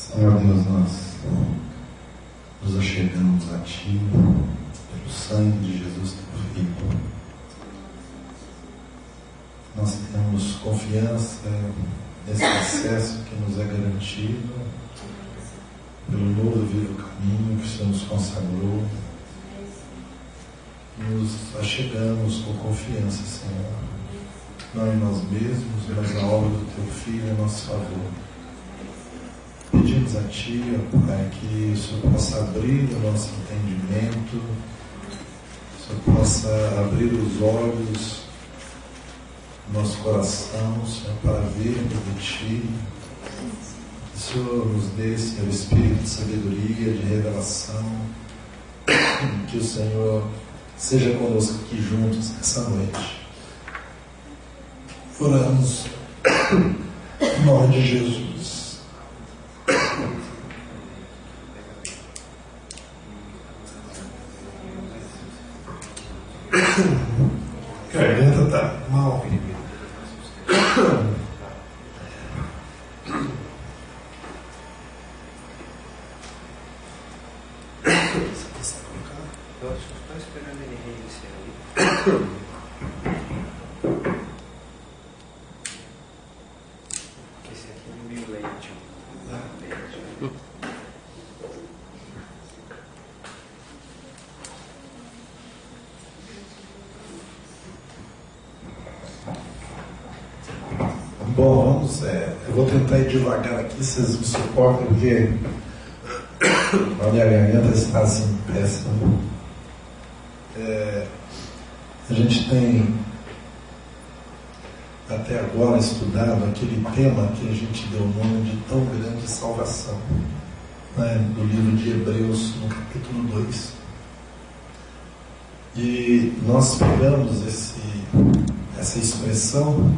Senhor Deus, nós nos achegamos a Ti pelo sangue de Jesus, Teu Filho. Nós temos confiança nesse acesso que nos é garantido pelo novo e vivo caminho que o Senhor nos consagrou. Nos achegamos com confiança, Senhor, não em nós mesmos, mas na obra do Teu Filho em nosso favor. Pedimos a Ti, ó Pai, que o Senhor possa abrir o nosso entendimento, o Senhor possa abrir os olhos do nosso coração, Senhor, para vermos de Ti. Que o Senhor nos dê, Senhor, espírito de sabedoria, de revelação. Que o Senhor seja conosco aqui juntos essa noite. Oramos em nome de Jesus. Garganta está mal. Estou esperando ele reiniciar ali. Esse aqui é meio lento. Bom, vamos, eu vou tentar ir devagar aqui, vocês me suportam, porque a minha garganta está assim, péssima. A gente tem até agora estudado aquele tema que a gente deu o nome de Tão Grande Salvação, né, do livro de Hebreus, no capítulo 2. E nós pegamos essa expressão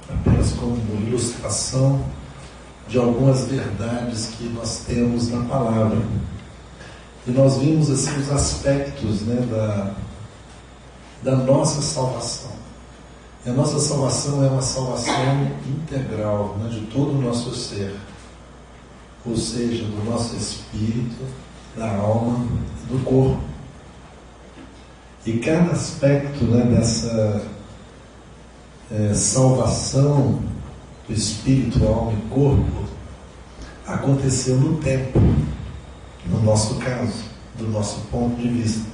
apenas como ilustração de algumas verdades que nós temos na palavra. E nós vimos assim os aspectos, né, da nossa salvação. E a nossa salvação é uma salvação integral, né, de todo o nosso ser. Ou seja, do nosso espírito, da alma e do corpo. E cada aspecto, né, dessa salvação do espírito, alma e corpo aconteceu no tempo, no nosso caso, do nosso ponto de vista.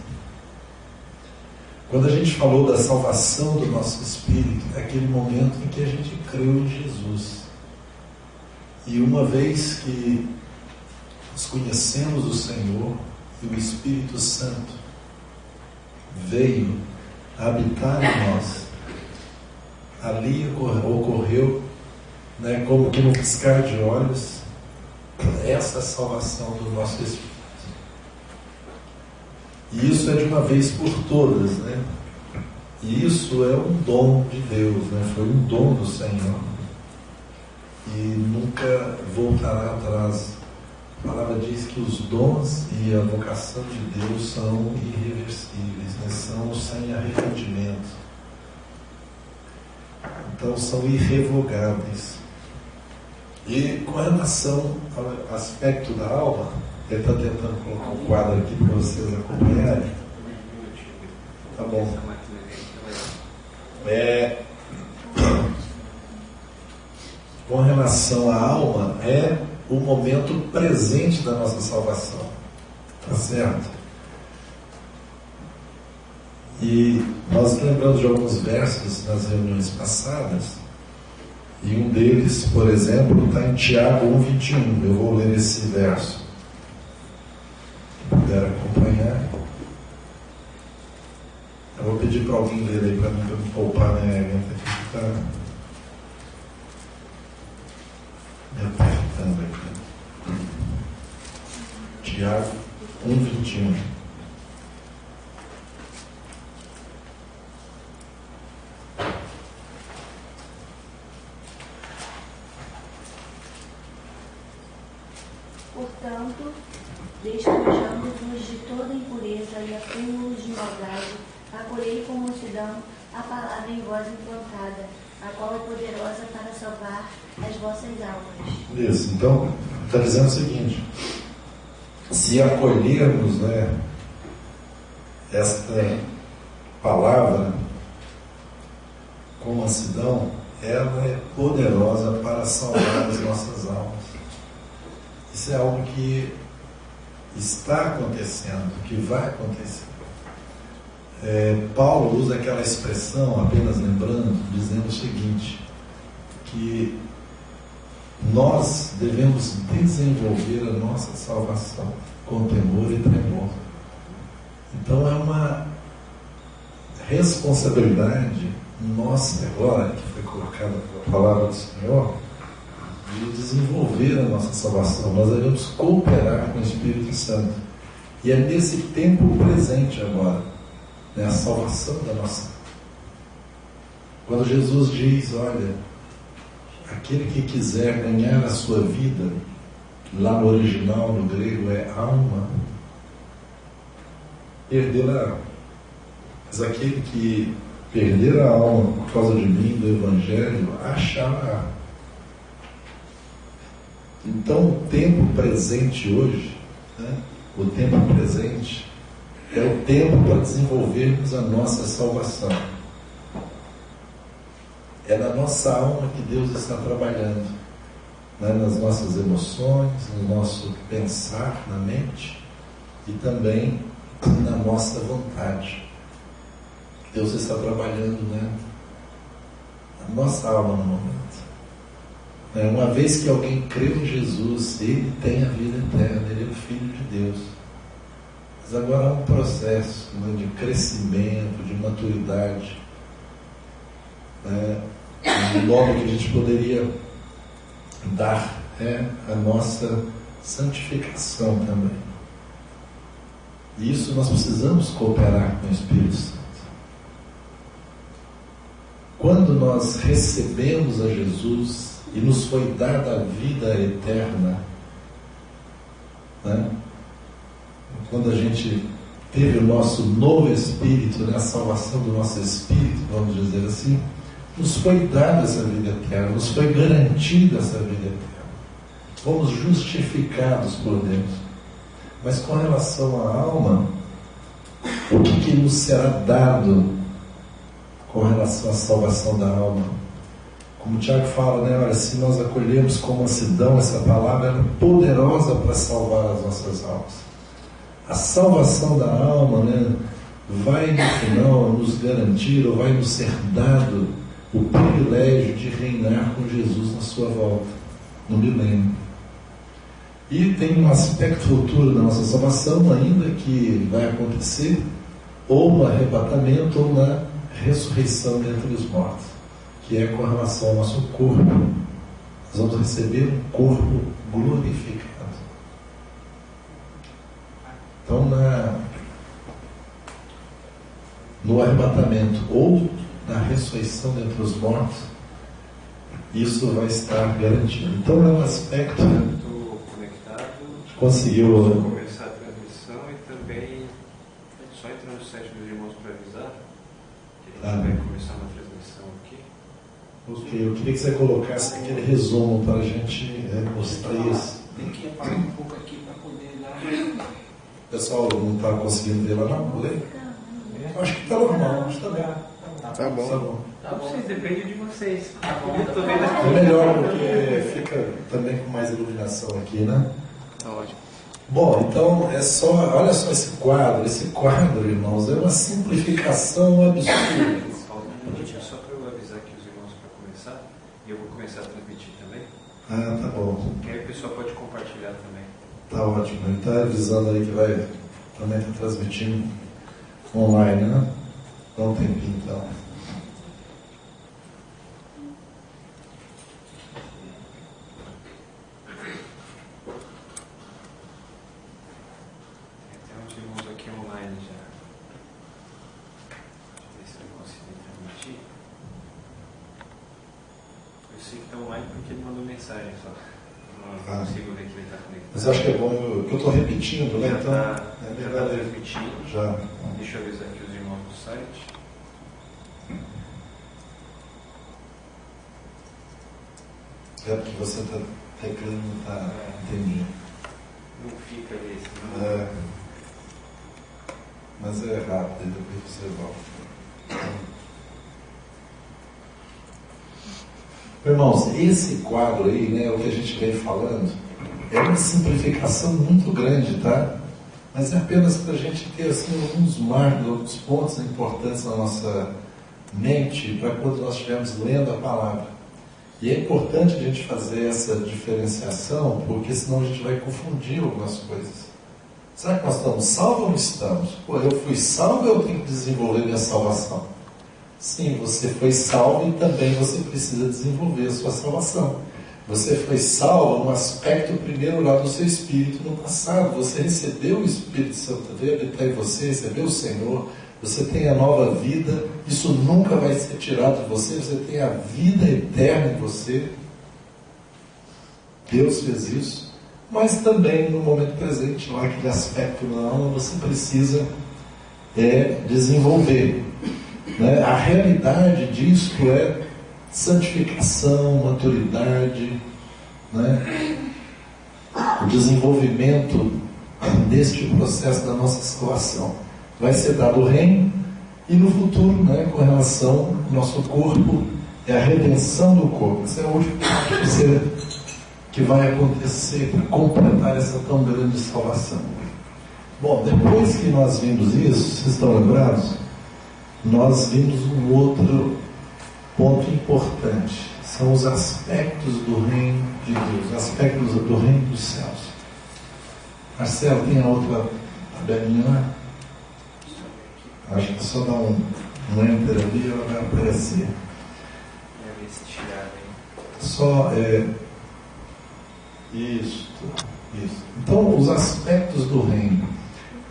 Quando a gente falou da salvação do nosso espírito, é aquele momento em que a gente creu em Jesus. E uma vez que nós conhecemos o Senhor e o Espírito Santo veio habitar em nós, ali ocorreu, né, como que no piscar de olhos, essa salvação do nosso espírito. E isso é de uma vez por todas, né? E isso é um dom de Deus, né? Foi um dom do Senhor. E nunca voltará atrás. A palavra diz que os dons e a vocação de Deus são irreversíveis, né? São sem arrependimento. Então são irrevogáveis. E com relação ao aspecto da alma, ele está tentando colocar um quadro aqui para vocês acompanharem. Tá bom. Com relação à alma, é o momento presente da nossa salvação. Tá certo? E nós lembramos de alguns versos nas reuniões passadas, e um deles, por exemplo, está em Tiago 1,21. Eu vou ler esse verso. Se puder acompanhar. Eu vou pedir para alguém ler aí para mim, para me poupar na garganta aqui, que está me apertando aqui. Tiago 1,21. Portanto, despojamos-nos de toda impureza e acúmulos de maldade, acolhei com mansidão a palavra em vós implantada, a qual é poderosa para salvar as vossas almas. Isso, então, está dizendo o seguinte: se acolhermos, né, esta palavra com mansidão, ela é poderosa para salvar as nossas almas. Isso é algo que está acontecendo, que vai acontecer. Paulo usa aquela expressão, apenas lembrando, dizendo o seguinte, que nós devemos desenvolver a nossa salvação com temor e tremor. Então é uma responsabilidade nossa agora, que foi colocada pela palavra do Senhor, de desenvolver a nossa salvação. Nós devemos cooperar com o Espírito Santo. E é nesse tempo presente agora, né, a salvação da nossa. Quando Jesus diz, olha, aquele que quiser ganhar a sua vida, lá no original, no grego, é alma, perderá. Mas aquele que perder a alma por causa de mim, do Evangelho, achará. Então, o tempo presente hoje, né, o tempo presente, é o tempo para desenvolvermos a nossa salvação. É na nossa alma que Deus está trabalhando, né, nas nossas emoções, no nosso pensar, na mente, e também na nossa vontade. Deus está trabalhando, né, a nossa alma no momento. Uma vez que alguém crê em Jesus, ele tem a vida eterna, ele é o Filho de Deus. Mas agora há um processo, né, de crescimento, de maturidade, né, o nome que a gente poderia dar é a nossa santificação também. E isso nós precisamos cooperar com o Espírito Santo. Quando nós recebemos a Jesus e nos foi dada a vida eterna, né? Quando a gente teve o nosso novo espírito, né? A salvação do nosso espírito, vamos dizer assim, nos foi dada essa vida eterna, nos foi garantida essa vida eterna. Fomos justificados por Deus. Mas com relação à alma, o que nos será dado com relação à salvação da alma? Como o Tiago fala, né? Olha, se nós acolhermos com mansidão essa palavra, ela é poderosa para salvar as nossas almas. A salvação da alma, né, vai no final nos garantir, ou vai nos ser dado o privilégio de reinar com Jesus na sua volta, no milênio. E tem um aspecto futuro da nossa salvação ainda que vai acontecer, ou no arrebatamento, ou na ressurreição dentre os mortos, que é com relação ao nosso corpo. Nós vamos receber um corpo glorificado. Então, no arrebatamento ou na ressurreição dentre os mortos, isso vai estar garantido. Então, é um aspecto. Estou conectado. Conseguiu. Vou começar a transmissão e também só entrar no site dos irmãos para avisar que a gente vai começar uma transmissão aqui. Ok, eu queria que você colocasse aquele resumo para a gente mostrar isso. Tem que falar um pouco aqui para poder dar. O pessoal não está conseguindo ver lá, não? Acho que está normal, acho que está bem. Tá bom. Tá bom. Vocês, depende de vocês. Tá Tô vendo aqui. É melhor porque fica também com mais iluminação aqui, né? Tá ótimo. Bom, então é só, olha só esse quadro, irmãos, é uma simplificação absurda. Só para eu avisar aqui os irmãos para começar, e eu vou começar a transmitir também. Ah, tá bom. Que aí o pessoal pode compartilhar também. Tá ótimo. Ele está avisando aí que vai também estar transmitindo online, né? Dá um tempinho então. Tem uns irmãos aqui online já. Deixa eu ver se eu consigo transmitir. Eu sei que está online porque ele mandou mensagem só. Não consigo ver que ele está conectado. Mas acho que é bom que eu estou repetindo, né? Então, Já está transmitindo. Já. Deixa eu avisar aqui os irmãos do site. É porque você está teclando e não está entendendo. Não fica ali. É, mas é rápido, e depois você volta. Irmãos, esse quadro aí, né, o que a gente vem falando, é uma simplificação muito grande, tá? Mas é apenas para a gente ter assim, alguns marcos, alguns pontos importantes na nossa mente para quando nós estivermos lendo a palavra. E é importante a gente fazer essa diferenciação, porque senão a gente vai confundir algumas coisas. Será que nós estamos salvos ou não estamos? Pô, eu fui salvo ou eu tenho que desenvolver minha salvação? Sim, você foi salvo e também você precisa desenvolver a sua salvação. Você foi salvo no aspecto primeiro lá do seu espírito no passado. Você recebeu o Espírito Santo, veio habitar em você, recebeu o Senhor. Você tem a nova vida. Isso nunca vai ser tirado de você. Você tem a vida eterna em você. Deus fez isso. Mas também no momento presente, lá aquele aspecto na alma, você precisa desenvolver. Né? A realidade disso é santificação, maturidade, né? O desenvolvimento deste processo da nossa salvação. Vai ser dado o reino e no futuro, né, com relação ao nosso corpo, é a redenção do corpo. Esse é o último que vai acontecer para completar essa tão grande salvação. Bom, depois que nós vimos isso, vocês estão lembrados? Nós vimos um outro ponto importante. São os aspectos do reino de Deus, aspectos do reino dos céus. Marcelo, tem a outra tabelinha lá? Acho que é só dar um enter ali e ela vai aparecer. Só isso. Então, os aspectos do reino.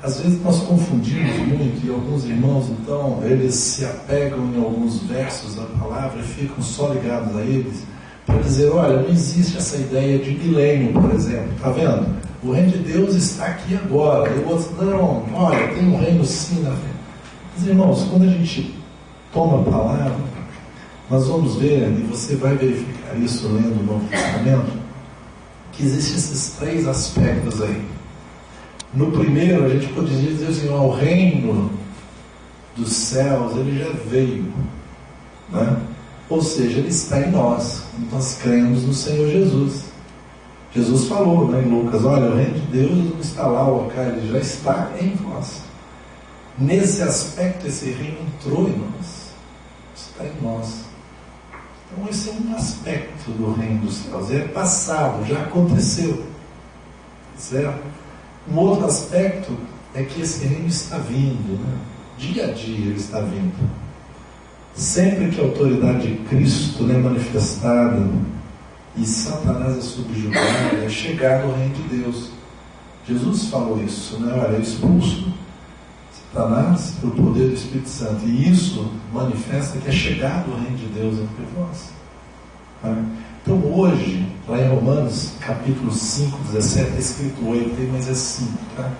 Às vezes nós confundimos muito, e alguns irmãos, então, eles se apegam em alguns versos da palavra e ficam só ligados a eles, para dizer, olha, não existe essa ideia de milênio, por exemplo, está vendo? O reino de Deus está aqui agora. E o outro, não, olha, tem um reino sim na frente. Mas, irmãos, quando a gente toma a palavra, nós vamos ver, e você vai verificar isso lendo o Novo Testamento, que existem esses três aspectos aí. No primeiro, a gente poderia dizer assim, o reino dos céus, ele já veio, né? Ou seja, ele está em nós. Nós cremos no Senhor Jesus. Jesus falou, né, em Lucas, olha, o reino de Deus não está lá ou cá, ele já está em vós. Nesse aspecto, esse reino entrou em nós. Está em nós. Então, esse é um aspecto do reino dos céus. É passado, já aconteceu. Certo? Um outro aspecto é que esse reino está vindo, né? Dia a dia ele está vindo. Sempre que a autoridade de Cristo é manifestada e Satanás é subjugado, é chegado o reino de Deus. Jesus falou isso, né? Olha, expulso Satanás pelo poder do Espírito Santo. E isso manifesta que é chegado o reino de Deus entre vós. Tá? Então hoje, lá em Romanos, capítulo 5, 17, está escrito 8, mas é 5, tá?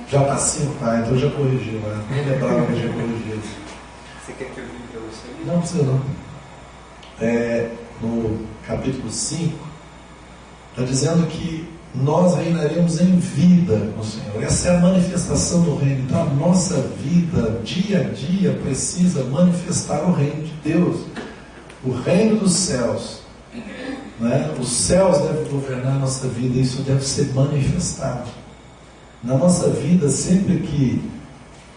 Já está 5, tá? Então já corrigiu, né? Não lembrava que já corrigiu. Você quer que eu diga para você? Não precisa não. No capítulo 5, está dizendo que nós reinaremos em vida no Senhor. Essa é a manifestação do reino. Então a nossa vida, dia a dia, precisa manifestar o reino de Deus. O reino dos céus, né? Os céus devem governar a nossa vida, e isso deve ser manifestado na nossa vida. Sempre que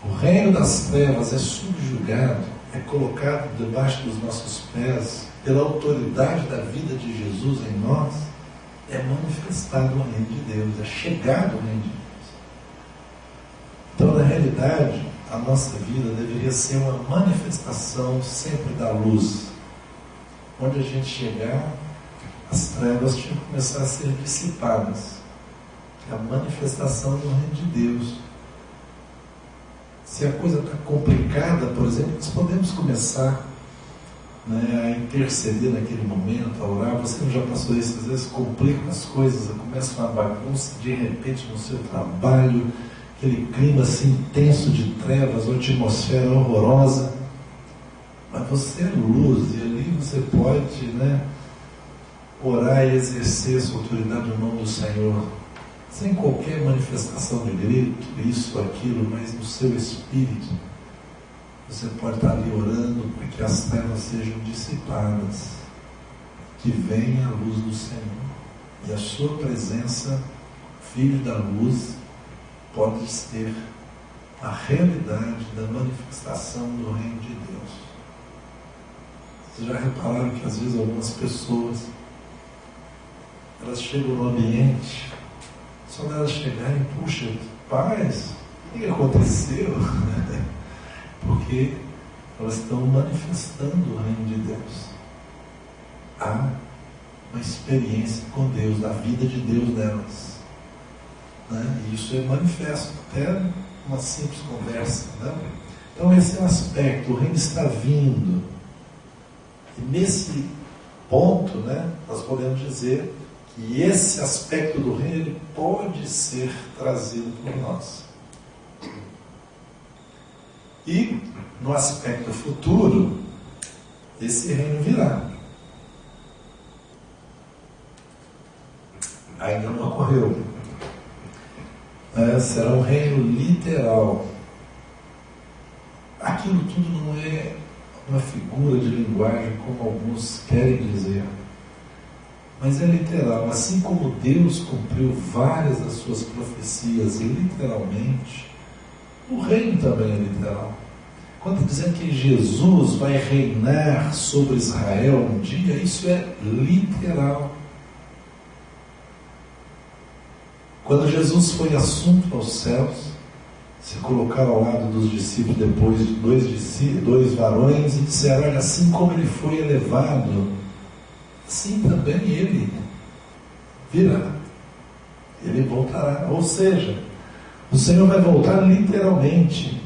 o reino das trevas é subjugado, é colocado debaixo dos nossos pés pela autoridade da vida de Jesus em nós, é manifestado o reino de Deus, é chegado o reino de Deus. Então, na realidade, a nossa vida deveria ser uma manifestação sempre da luz. Onde a gente chegar, as trevas tinham que começar a ser dissipadas. É a manifestação do reino de Deus. Se a coisa está complicada, por exemplo, nós podemos começar, né, a interceder naquele momento, a orar. Você não já passou isso? Às vezes complicam as coisas, começa uma bagunça de repente no seu trabalho, aquele clima assim intenso de trevas, uma atmosfera horrorosa. Mas você é luz, e ali você pode, orar e exercer sua autoridade no nome do Senhor, sem qualquer manifestação de grito, isso, aquilo, mas no seu espírito. Você pode estar ali orando para que as trevas sejam dissipadas, que venha a luz do Senhor. E a sua presença, filho da luz, pode ser a realidade da manifestação do reino de Deus. Vocês já repararam que às vezes algumas pessoas, elas chegam no ambiente, só delas chegarem, puxa, paz, o que aconteceu? Porque elas estão manifestando o reino de Deus. Há uma experiência com Deus, da vida de Deus nelas. E isso é manifesto, até uma simples conversa. Então esse é o aspecto, o reino está vindo. E nesse ponto, nós podemos dizer que esse aspecto do reino ele pode ser trazido por nós. E no aspecto futuro, esse reino virá. Ainda não ocorreu. Será um reino literal. Aquilo tudo não é uma figura de linguagem como alguns querem dizer, mas é literal. Assim como Deus cumpriu várias das suas profecias literalmente, o reino também é literal. Quando dizem que Jesus vai reinar sobre Israel um dia, isso é literal. Quando Jesus foi assunto aos céus, se colocaram ao lado dos discípulos depois, dois varões, e disseram: olha, assim como ele foi elevado, assim também ele virá, ele voltará. Ou seja, o Senhor vai voltar literalmente,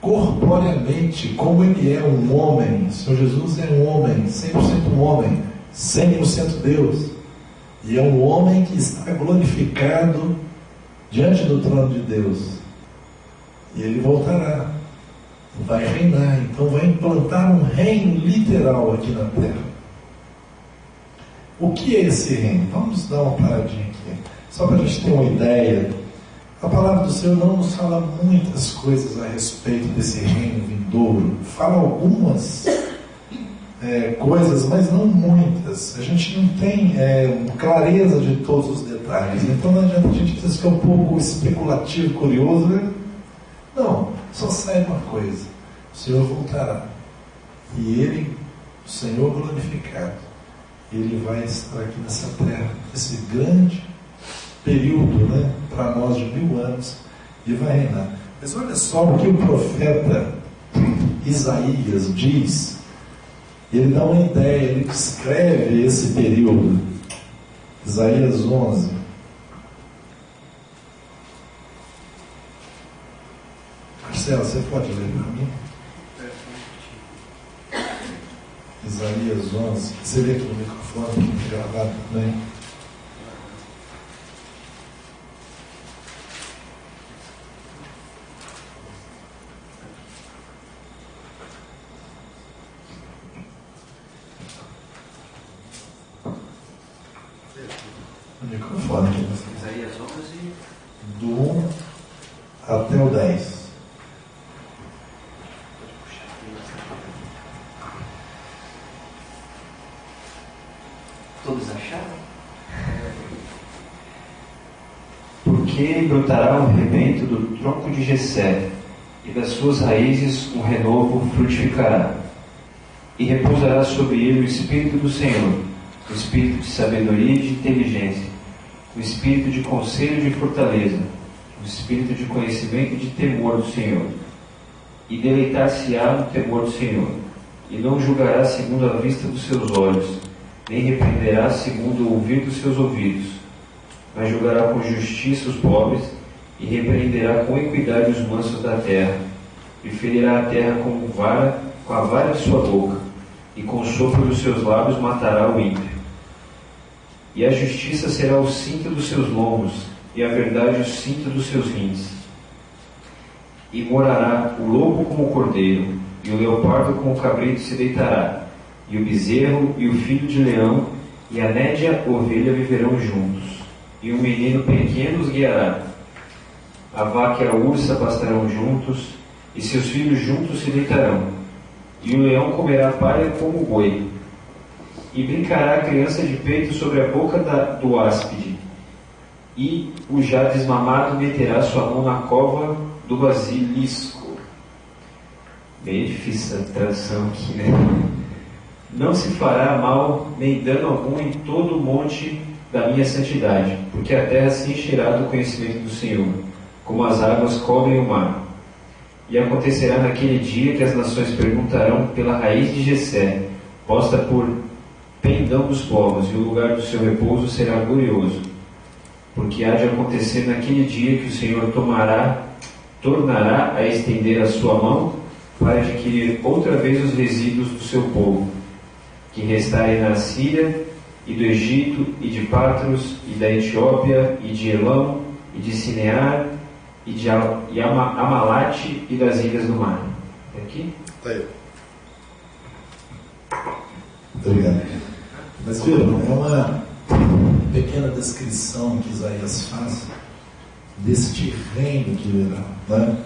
corporeamente, como ele é um homem. O Senhor Jesus é um homem, 100% um homem, 100% Deus. E é um homem que está glorificado diante do trono de Deus. E ele voltará, vai reinar. Então vai implantar um reino literal aqui na terra. O que é esse reino? Vamos dar uma paradinha aqui, só para a gente ter uma ideia. A palavra do Senhor não nos fala muitas coisas a respeito desse reino vindouro. Fala algumas coisas, mas não muitas. A gente não tem clareza de todos os detalhes. Então não adianta a gente dizer que é um pouco especulativo, curioso. Não, só sai uma coisa: o Senhor voltará. E ele, o Senhor glorificado, ele vai estar aqui nessa terra, esse grande período, para nós de 1000 anos, e vai reinar. Mas olha só o que o profeta Isaías diz. Ele dá uma ideia, ele descreve esse período. Isaías 11. Marcelo, você pode ler para mim? Isaías 11. Você lê aqui no microfone, que fica gravado também. O microfone aqui. Isaías 11. Do 1 até o 10. Todos acharam? Porque brotará um rebento do tronco de Jessé, e das suas raízes um renovo frutificará. E repousará sobre ele o Espírito do Senhor, o Espírito de sabedoria e de inteligência, o Espírito de conselho e de fortaleza, o Espírito de conhecimento e de temor do Senhor. E deleitar-se-á no temor do Senhor, e não julgará segundo a vista dos seus olhos, nem repreenderá segundo o ouvir dos seus ouvidos, mas julgará com justiça os pobres, e repreenderá com equidade os mansos da terra, e ferirá a terra com a vara de sua boca, e com o sopro dos seus lábios matará o ímpio. E a justiça será o cinto dos seus lombos, e a verdade o cinto dos seus rins. E morará o lobo como o cordeiro, e o leopardo com o cabrito se deitará, e o bezerro e o filho de leão e a nédia ovelha viverão juntos, e um menino pequeno os guiará. A vaca e a ursa pastarão juntos, e seus filhos juntos se deitarão, e o leão comerá palha como o boi, e brincará a criança de peito sobre a boca do áspide, e o já desmamado meterá sua mão na cova do basilisco. Meio difícil essa tradução aqui, né? Não se fará mal nem dano algum em todo o monte da minha santidade, porque a terra se encherá do conhecimento do Senhor, como as águas cobrem o mar. E acontecerá naquele dia que as nações perguntarão pela raiz de Jessé, posta por pendão dos povos, e o lugar do seu repouso será glorioso. Porque há de acontecer naquele dia que o Senhor tornará a estender a sua mão para adquirir outra vez os resíduos do seu povo, que restarem na Assíria, e do Egito, e de Patros, e da Etiópia, e de Elão, e de Sinear, e Amalate, e das ilhas do mar. Até aqui? Está aí. Obrigado. Mas viram, é uma pequena descrição que Isaías faz deste reino que virá, né?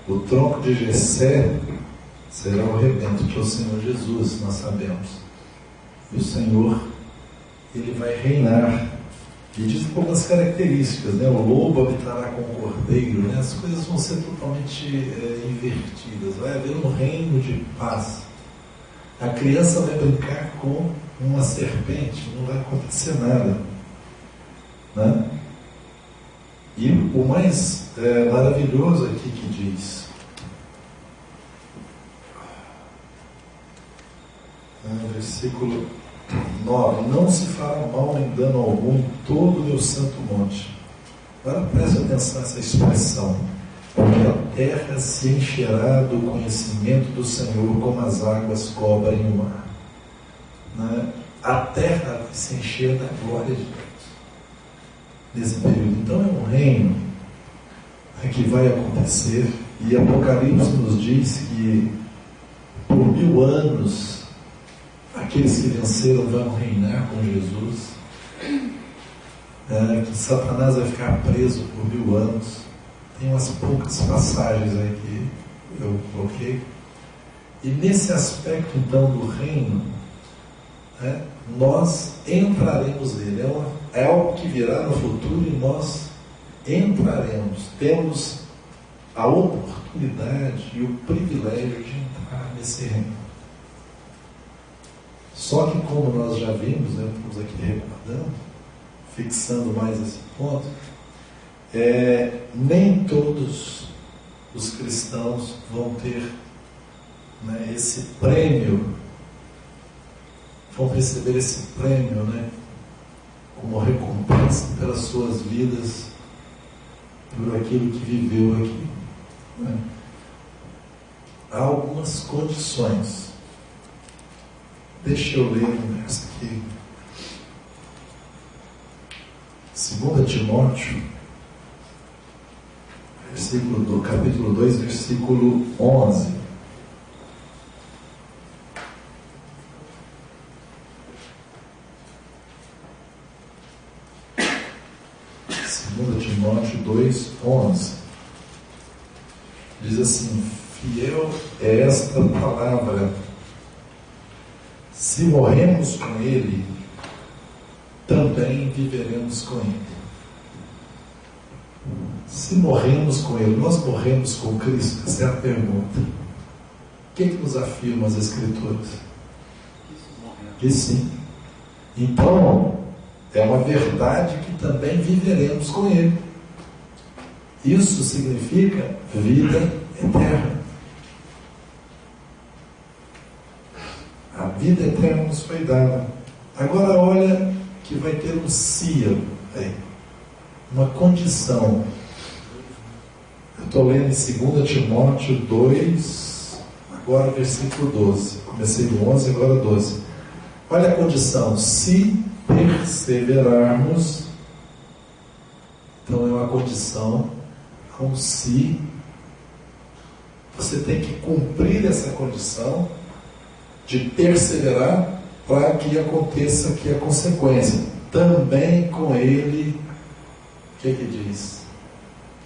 O tronco de Jessé será o rebento, que é o Senhor Jesus, nós sabemos. E o Senhor, ele vai reinar. E diz algumas características, né? O lobo habitará com o cordeiro, né? As coisas vão ser totalmente invertidas. Vai haver um reino de paz. A criança vai brincar com uma serpente, não vai acontecer nada, né? E o mais maravilhoso aqui que diz, versículo 9: não se fará mal nem dano algum em todo o meu santo monte. Agora preste atenção nessa expressão: porque a terra se encherá do conhecimento do Senhor, como as águas cobrem o mar. Né? A terra vai se encher da glória de Deus nesse período. Então é um reino que vai acontecer, e Apocalipse nos diz que por 1000 anos aqueles que venceram vão reinar com Jesus, que Satanás vai ficar preso por 1000 anos. Tem umas poucas passagens aí que eu coloquei. E nesse aspecto então do reino, nós entraremos nele. É algo que virá no futuro e nós entraremos. Temos a oportunidade e o privilégio de entrar nesse reino. Só que, como nós já vimos, estamos aqui recordando, fixando mais esse ponto, nem todos os cristãos vão ter esse prêmio, vão receber esse prêmio, como recompensa pelas suas vidas, por aquilo que viveu aqui. Há algumas condições. Deixa eu ler um verso aqui. 2 Timóteo, capítulo 2, versículo 11. Timóteo 2, 11. Diz assim: fiel é esta palavra: se morremos com Ele, também viveremos com Ele. Se morremos com Ele, nós morremos com Cristo? Essa é a pergunta. O que nos afirmam as Escrituras? Que sim. Então, é uma verdade que também viveremos com Ele. Isso significa vida eterna. A vida eterna nos foi dada. Agora olha que vai ter um cio aí, uma condição. Eu estou lendo em 2 Timóteo 2, agora versículo 12. Comecei no 11, agora 12. Olha a condição: se perseverarmos. Então é uma condição, um se Você tem que cumprir essa condição de perseverar para que aconteça aqui a consequência. Também com ele, o que diz?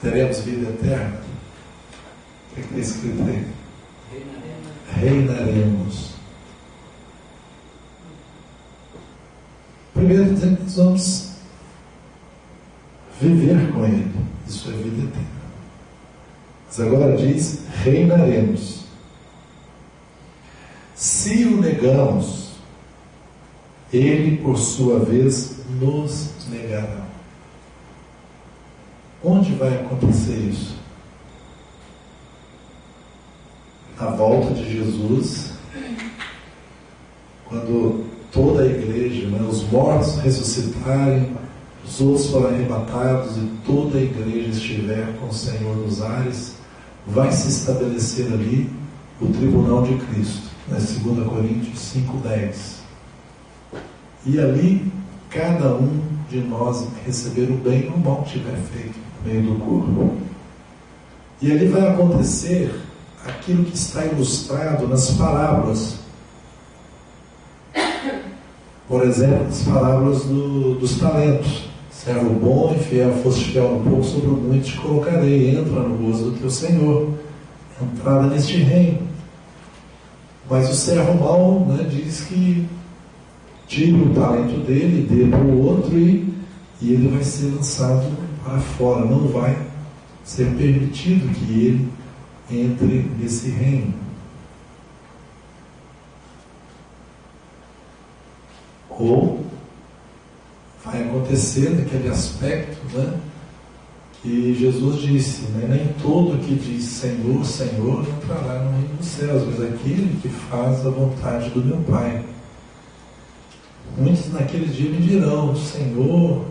Teremos vida eterna? O que está escrito aí? Reinaremos. Primeiro dizendo que nós vamos viver com ele. Isso é vida eterna. Mas agora diz, reinaremos. Se o negamos, ele, por sua vez, nos negará. Onde vai acontecer isso? Na volta de Jesus, quando toda a igreja, os mortos ressuscitarem, os outros forem arrebatados e toda a igreja estiver com o Senhor nos ares, vai se estabelecer ali o tribunal de Cristo, 2 Coríntios 5:10. E ali, cada um de nós receber o bem ou o mal que tiver feito no meio do corpo. E ali vai acontecer aquilo que está ilustrado nas parábolas. Por exemplo, as parábolas dos talentos. Servo bom e fiel, foste fiel no pouco, sobre o muito te colocarei. Entra no gozo do teu Senhor. Entrada neste reino. Mas o servo mau, diz que tire o talento dele, dê para o outro e ele vai ser lançado para fora. Não vai ser permitido que ele entre nesse reino. Ou vai acontecer naquele aspecto, que Jesus disse, nem todo que diz Senhor, Senhor entrará no reino dos céus, mas aquele que faz a vontade do meu Pai. Muitos naquele dia me dirão, Senhor,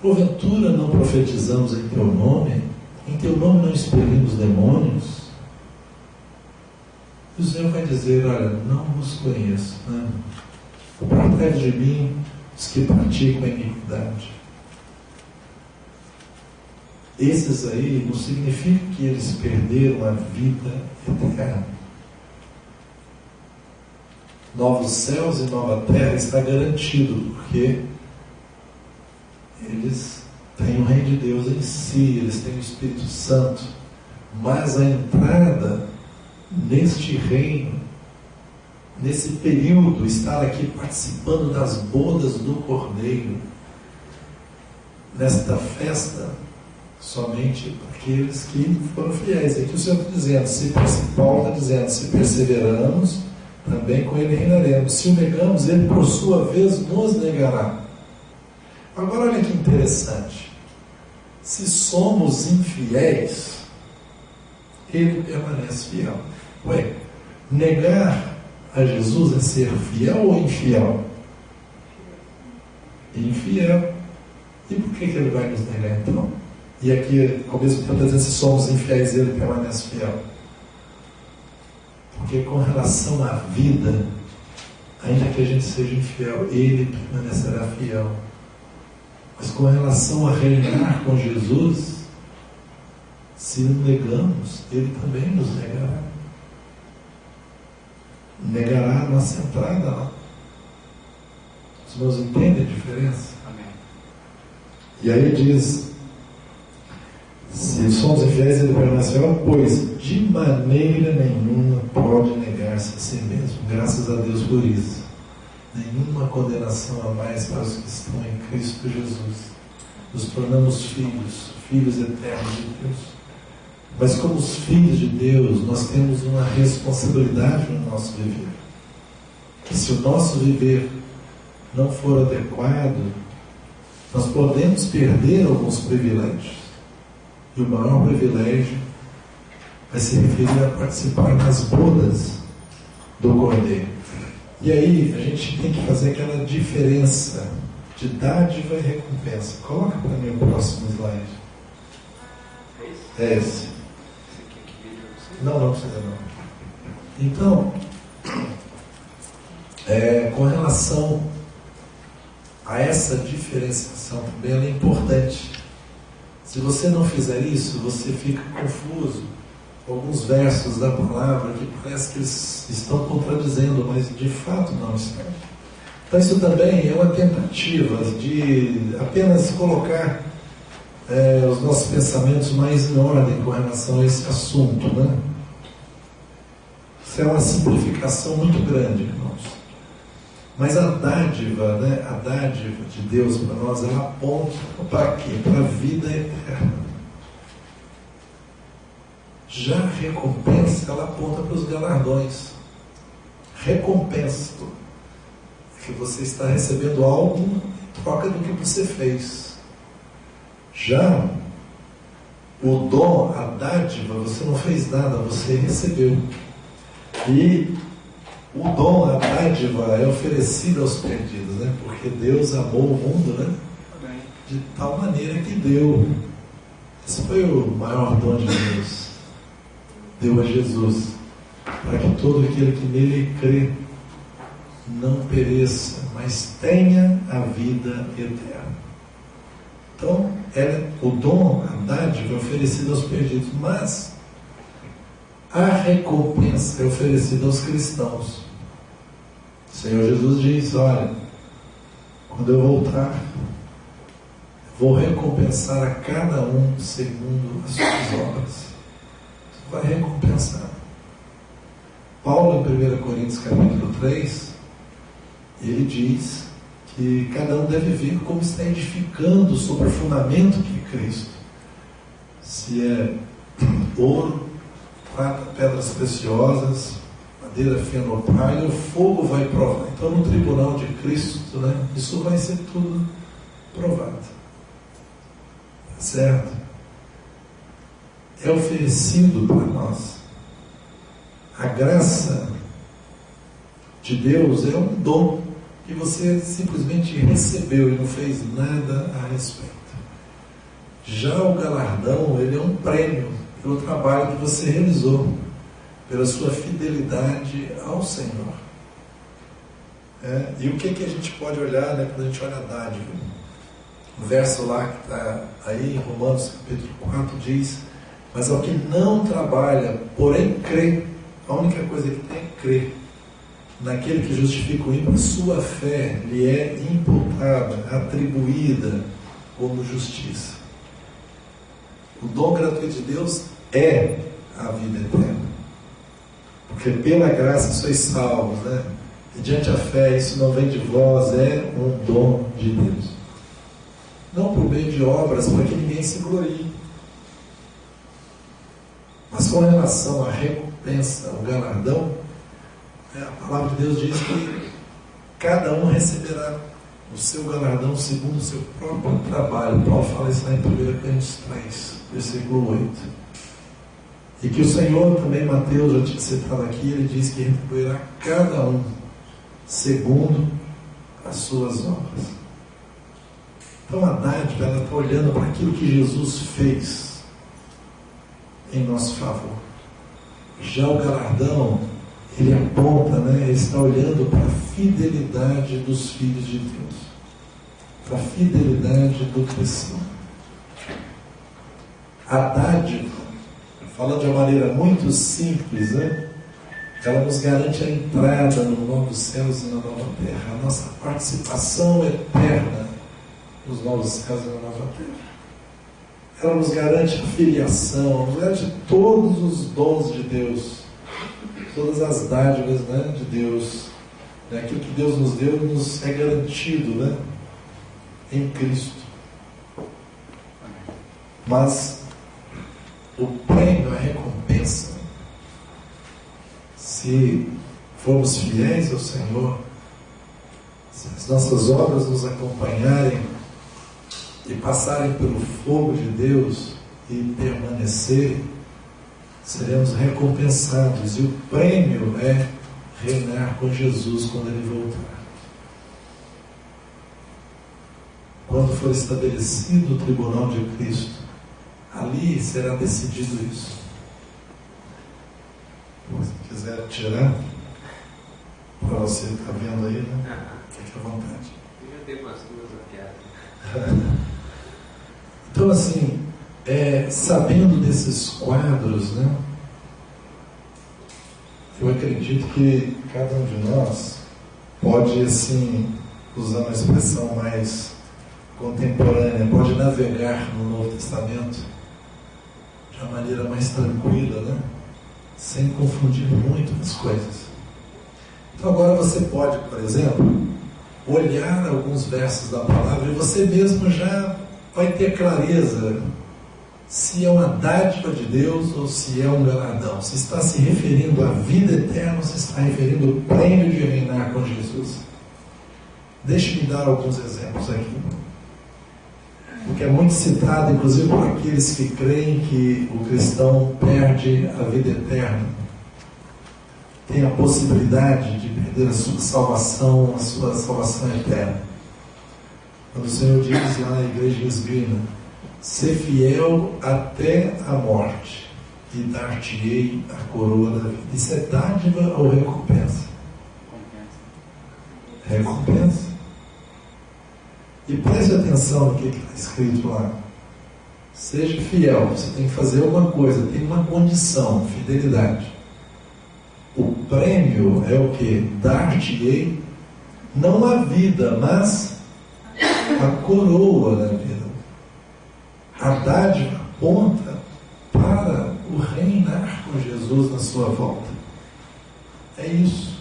porventura não profetizamos em teu nome? Em teu nome não expelimos demônios? E o Senhor vai dizer, olha, não vos conheço. Para trás de mim, os que praticam a iniquidade. Esses aí não significa que eles perderam a vida eterna. Novos céus e nova terra está garantido, porque eles têm o reino de Deus em si, eles têm o Espírito Santo. Mas a entrada neste reino, nesse período, estar aqui participando das bodas do Cordeiro, nesta festa, somente aqueles que foram fiéis. Aqui o Senhor está dizendo, Paulo está dizendo, se perseveramos, também com ele reinaremos. Se o negamos, ele por sua vez nos negará. Agora olha que interessante. Se somos infiéis, ele permanece fiel. Negar a Jesus é ser fiel ou infiel? Infiel. E por que ele vai nos negar então? E aqui, ao mesmo tempo, se somos infiéis, ele permanece fiel. Porque com relação à vida, ainda que a gente seja infiel, ele permanecerá fiel. Mas com relação a reinar com Jesus, se o negamos, ele também nos negará. Negará a nossa entrada lá. Os irmãos entendem a diferença? Amém. E aí diz, se somos infiéis, ele permanece fiel, pois de maneira nenhuma pode negar-se a si mesmo. Graças a Deus por isso. Nenhuma condenação a mais para os que estão em Cristo Jesus. Nos tornamos filhos eternos de Deus. Mas como os filhos de Deus, nós temos uma responsabilidade no nosso viver. E se o nosso viver não for adequado, nós podemos perder alguns privilégios. E o maior privilégio vai se referir a participar das bodas do Cordeiro. E aí a gente tem que fazer aquela diferença de dádiva e recompensa. Coloca para mim o próximo slide. É esse. Não precisa não. Então, com relação a essa diferenciação também, ela é importante. Se você não fizer isso, você fica confuso alguns versos da palavra que parece que eles estão contradizendo, mas de fato não estão. Então isso também é uma tentativa de apenas colocar os nossos pensamentos mais em ordem com relação a esse assunto, né? Isso é uma simplificação muito grande, irmãos. Mas a dádiva, né? A dádiva de Deus para nós, ela aponta para quê? Para a vida eterna. Já a recompensa, ela aponta para os galardões. Recompensa que você está recebendo algo em troca do que você fez. Já o dom, a dádiva, você não fez nada, você recebeu. E o dom, a dádiva, é oferecida aos perdidos, né? Porque Deus amou o mundo, né? De tal maneira que deu. Esse foi o maior dom de Deus. Deu a Jesus, para que todo aquele que nele crê não pereça, mas tenha a vida eterna. Então, o dom, a dádiva é oferecida aos perdidos, mas a recompensa é oferecida aos cristãos. O Senhor Jesus diz: olha, quando eu voltar, vou recompensar a cada um segundo as suas obras. Vai recompensar. Paulo, em 1 Coríntios capítulo 3, ele diz que cada um deve ver como está edificando sobre o fundamento que é Cristo. Se é ouro, prata, pedras preciosas, madeira fina ou palha, o fogo vai provar. Então, no tribunal de Cristo, né, isso vai ser tudo provado. Certo? É oferecido para nós. A graça de Deus é um dom que você simplesmente recebeu e não fez nada a respeito. Já o galardão, ele é um prêmio pelo trabalho que você realizou, pela sua fidelidade ao Senhor. E o que a gente pode olhar, né, quando a gente olha a dádiva? O verso lá que está aí em Romanos capítulo 4 diz: mas ao que não trabalha, porém crê, a única coisa que tem é crer naquele que justifica o ímpio, sua fé lhe é imputada, atribuída como justiça. O dom gratuito de Deus é a vida eterna. Porque pela graça sois salvos, né? Mediante a fé, isso não vem de vós, é um dom de Deus. Não por meio de obras, para que ninguém se glorie. Mas com relação à recompensa, ao galardão, a palavra de Deus diz que cada um receberá o seu galardão segundo o seu próprio trabalho. Paulo fala isso lá em 1 Coríntios 3, versículo 8. E que o Senhor também, Mateus, já tinha citado aqui, ele diz que retribuirá cada um segundo as suas obras. Então a dádiva, ela está olhando para aquilo que Jesus fez em nosso favor. Já o galardão, ele aponta, né? Ele está olhando para a fidelidade dos filhos de Deus, para a fidelidade do cristão. A dádiva, falando de uma maneira muito simples, né? Ela nos garante a entrada no novos céus e na nova terra, a nossa participação eterna nos novos céus e na nova terra. Ela nos garante a filiação, nos garante todos os dons de Deus, todas as dádivas, né, de Deus. Aquilo que Deus nos deu nos é garantido, né, em Cristo. Mas o prêmio, a recompensa, se formos fiéis ao Senhor, se as nossas obras nos acompanharem e passarem pelo fogo de Deus e permanecerem, seremos recompensados. E o prêmio é reinar com Jesus quando Ele voltar. Quando for estabelecido o tribunal de Cristo, ali será decidido isso. Se quiser tirar, para você que está vendo aí, né? Fique à vontade. Eu já dei umas duas a piada. Então, assim, sabendo desses quadros, né, Eu acredito que cada um de nós pode, assim, usando a expressão mais contemporânea, pode navegar no Novo Testamento de uma maneira mais tranquila, né? Sem confundir muito as coisas. Então agora você pode, por exemplo, olhar alguns versos da palavra e você mesmo já vai ter clareza se é uma dádiva de Deus ou se é um galardão. Se está se referindo à vida eterna ou se está referindo ao prêmio de reinar com Jesus. Deixe-me dar alguns exemplos aqui. Porque é muito citado, inclusive por aqueles que creem que o cristão perde a vida eterna. Tem a possibilidade de perder a sua salvação eterna. Quando o Senhor diz lá na igreja de Esmirna: ser fiel até a morte e dar-te-ei a coroa da vida. Isso é dádiva ou recompensa? Recompensa. E preste atenção no que está escrito lá. Seja fiel, você tem que fazer alguma coisa, tem uma condição, fidelidade. O prêmio é o que? Dar-te-ei, não a vida, mas a coroa da vida. A dádiva aponta para o reinar com Jesus na sua volta. É isso.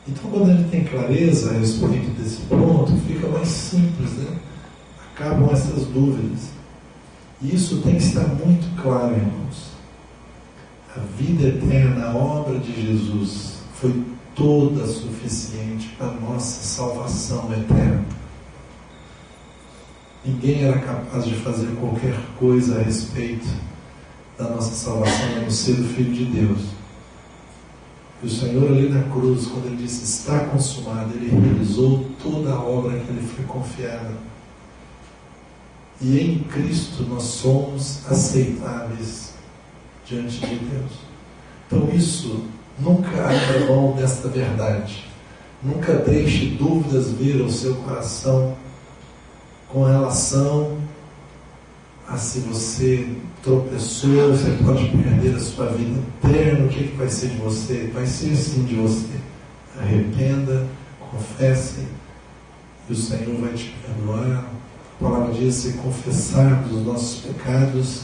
Então, quando a gente tem clareza a respeito desse ponto, fica mais simples, né? Acabam essas dúvidas. E isso tem que estar muito claro, irmãos. A vida eterna, a obra de Jesus, foi toda suficiente para a nossa salvação eterna. Ninguém era capaz de fazer qualquer coisa a respeito da nossa salvação, a não ser o Filho de Deus. E o Senhor ali na cruz, quando Ele disse: está consumado, Ele realizou toda a obra que Ele foi confiada. E em Cristo nós somos aceitáveis diante de Deus. Então isso, nunca abra mão desta verdade. Nunca deixe dúvidas vir ao seu coração com relação a se você tropeçou, você pode perder a sua vida eterna. O que vai ser de você? Vai ser sim de você. Arrependa, confesse, e o Senhor vai te perdoar. A palavra diz: se confessarmos os nossos pecados,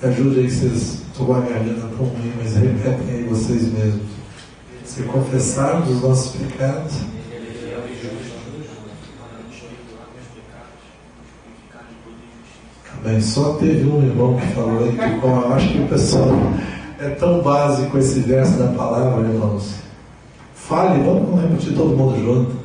ajude aí, vocês, estou com a garganta tão ruim, mas repetem aí vocês mesmos. Se confessarmos os nossos pecados, bem, só teve um irmão que falou aí que, eu acho que o pessoal é tão básico esse verso da palavra, irmãos. Fale, vamos repetir todo mundo junto.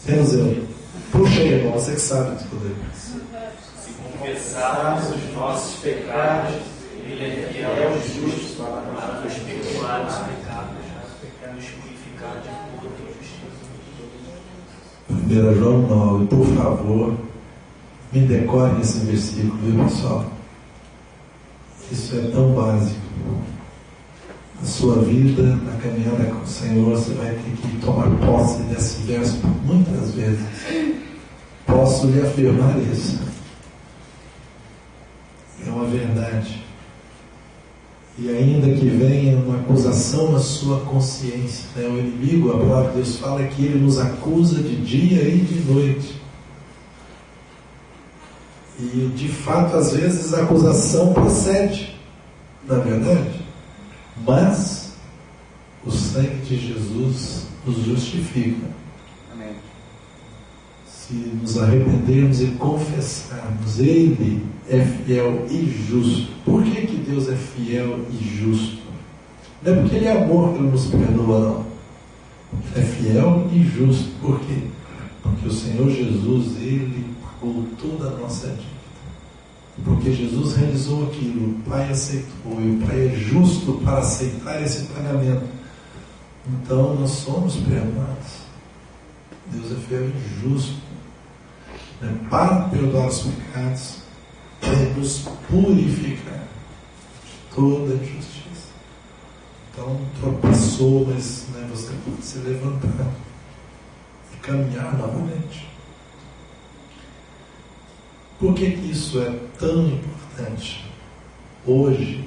Temos eu. Puxa aí, irmão, você que sabe de tudo aí. Se confessarmos os nossos pecados, Ele é fiel e justo para nos perdoar os pecados e nos purificar de toda injustiça. 1 João 9, por favor. Me decore esse versículo, viu, pessoal? Isso é tão básico. Na sua vida, na caminhada com o Senhor, você vai ter que tomar posse desse verso muitas vezes. Posso lhe afirmar isso. É uma verdade. E ainda que venha uma acusação na sua consciência, né? O inimigo, a palavra de Deus fala que ele nos acusa de dia e de noite. E, de fato, às vezes a acusação procede, na verdade. Mas o sangue de Jesus nos justifica. Amém. Se nos arrependermos e confessarmos, Ele é fiel e justo. Por que Deus é fiel e justo? Não é porque Ele é amor que Ele nos perdoa, não. É fiel e justo. Por quê? Porque o Senhor Jesus, Ele pagou toda a nossa dívida. Porque Jesus realizou aquilo, o Pai aceitou, e o Pai é justo para aceitar esse pagamento. Então nós somos perdoados. Deus é fiel e justo, né, para perdoar os pecados e nos purificar de toda injustiça. Então tropeçou, mas, né, você pode se levantar e caminhar novamente. Por que isso é tão importante hoje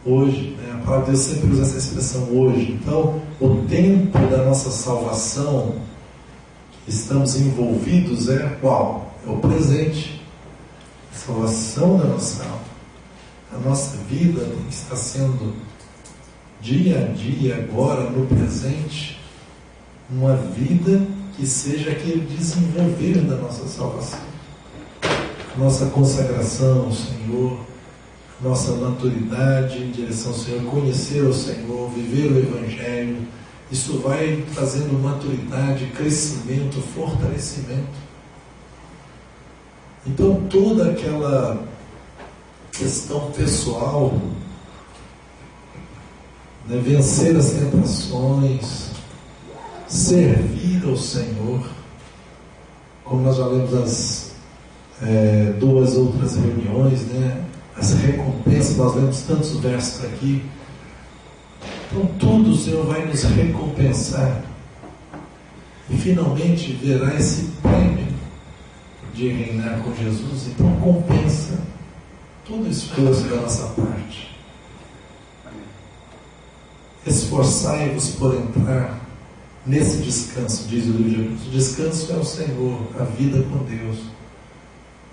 Hoje, né? A palavra de Deus sempre usa essa expressão hoje. Então, o tempo da nossa salvação que estamos envolvidos é qual? É o presente. A salvação da nossa alma. A nossa vida tem que estar sendo dia a dia, agora, no presente, uma vida que seja aquele desenvolver da nossa salvação. Nossa consagração ao Senhor, nossa maturidade em direção ao Senhor, conhecer o Senhor, viver o Evangelho, isso vai trazendo maturidade, crescimento, fortalecimento. Então toda aquela questão pessoal, né, vencer as tentações, servir ao Senhor, como nós já lemos as duas outras reuniões, né? As recompensas, nós lemos tantos versos aqui. Então tudo o Senhor vai nos recompensar e finalmente verá esse prêmio de reinar com Jesus. Então compensa todo o esforço da nossa parte. Esforçai-vos por entrar nesse descanso, diz o livro de Hebreus. O descanso é o Senhor, a vida com Deus.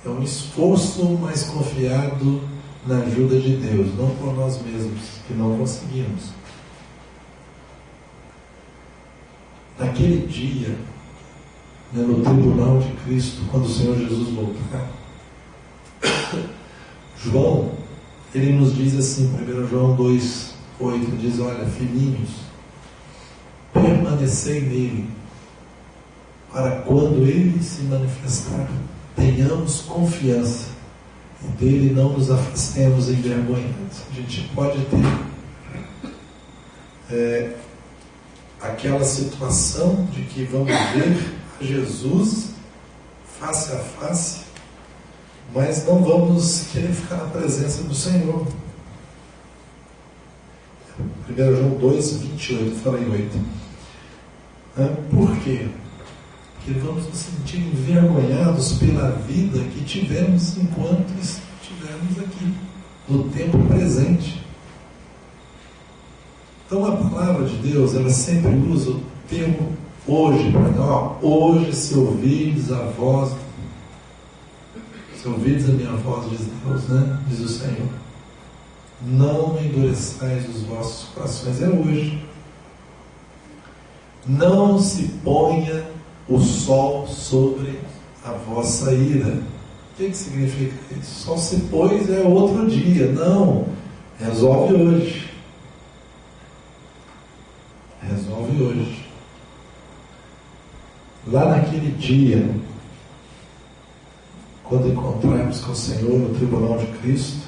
É um esforço mais confiado na ajuda de Deus, não por nós mesmos, que não conseguimos. Naquele dia, né, no tribunal de Cristo, quando o Senhor Jesus voltar, João, ele nos diz assim, 1 João 2,8, diz: olha, filhinhos, permanecei nele, para quando ele se manifestar, tenhamos confiança e dele não nos afastemos envergonhados. A gente pode ter aquela situação de que vamos ver a Jesus face a face, mas não vamos querer ficar na presença do Senhor. 1 João 2,28, falei 8. Por quê? Porque vamos nos sentir envergonhados pela vida que tivemos enquanto estivemos aqui, no tempo presente. Então a palavra de Deus, ela sempre usa o termo hoje, hoje se ouvirdes a voz, se ouvirdes a minha voz, diz Deus, né? Diz o Senhor, não endureçais os vossos corações. É hoje. Não se ponha o sol sobre a vossa ira. O que significa isso? Sol se pôs é outro dia. Não, resolve hoje. Resolve hoje. Lá naquele dia, quando encontrarmos com o Senhor no tribunal de Cristo,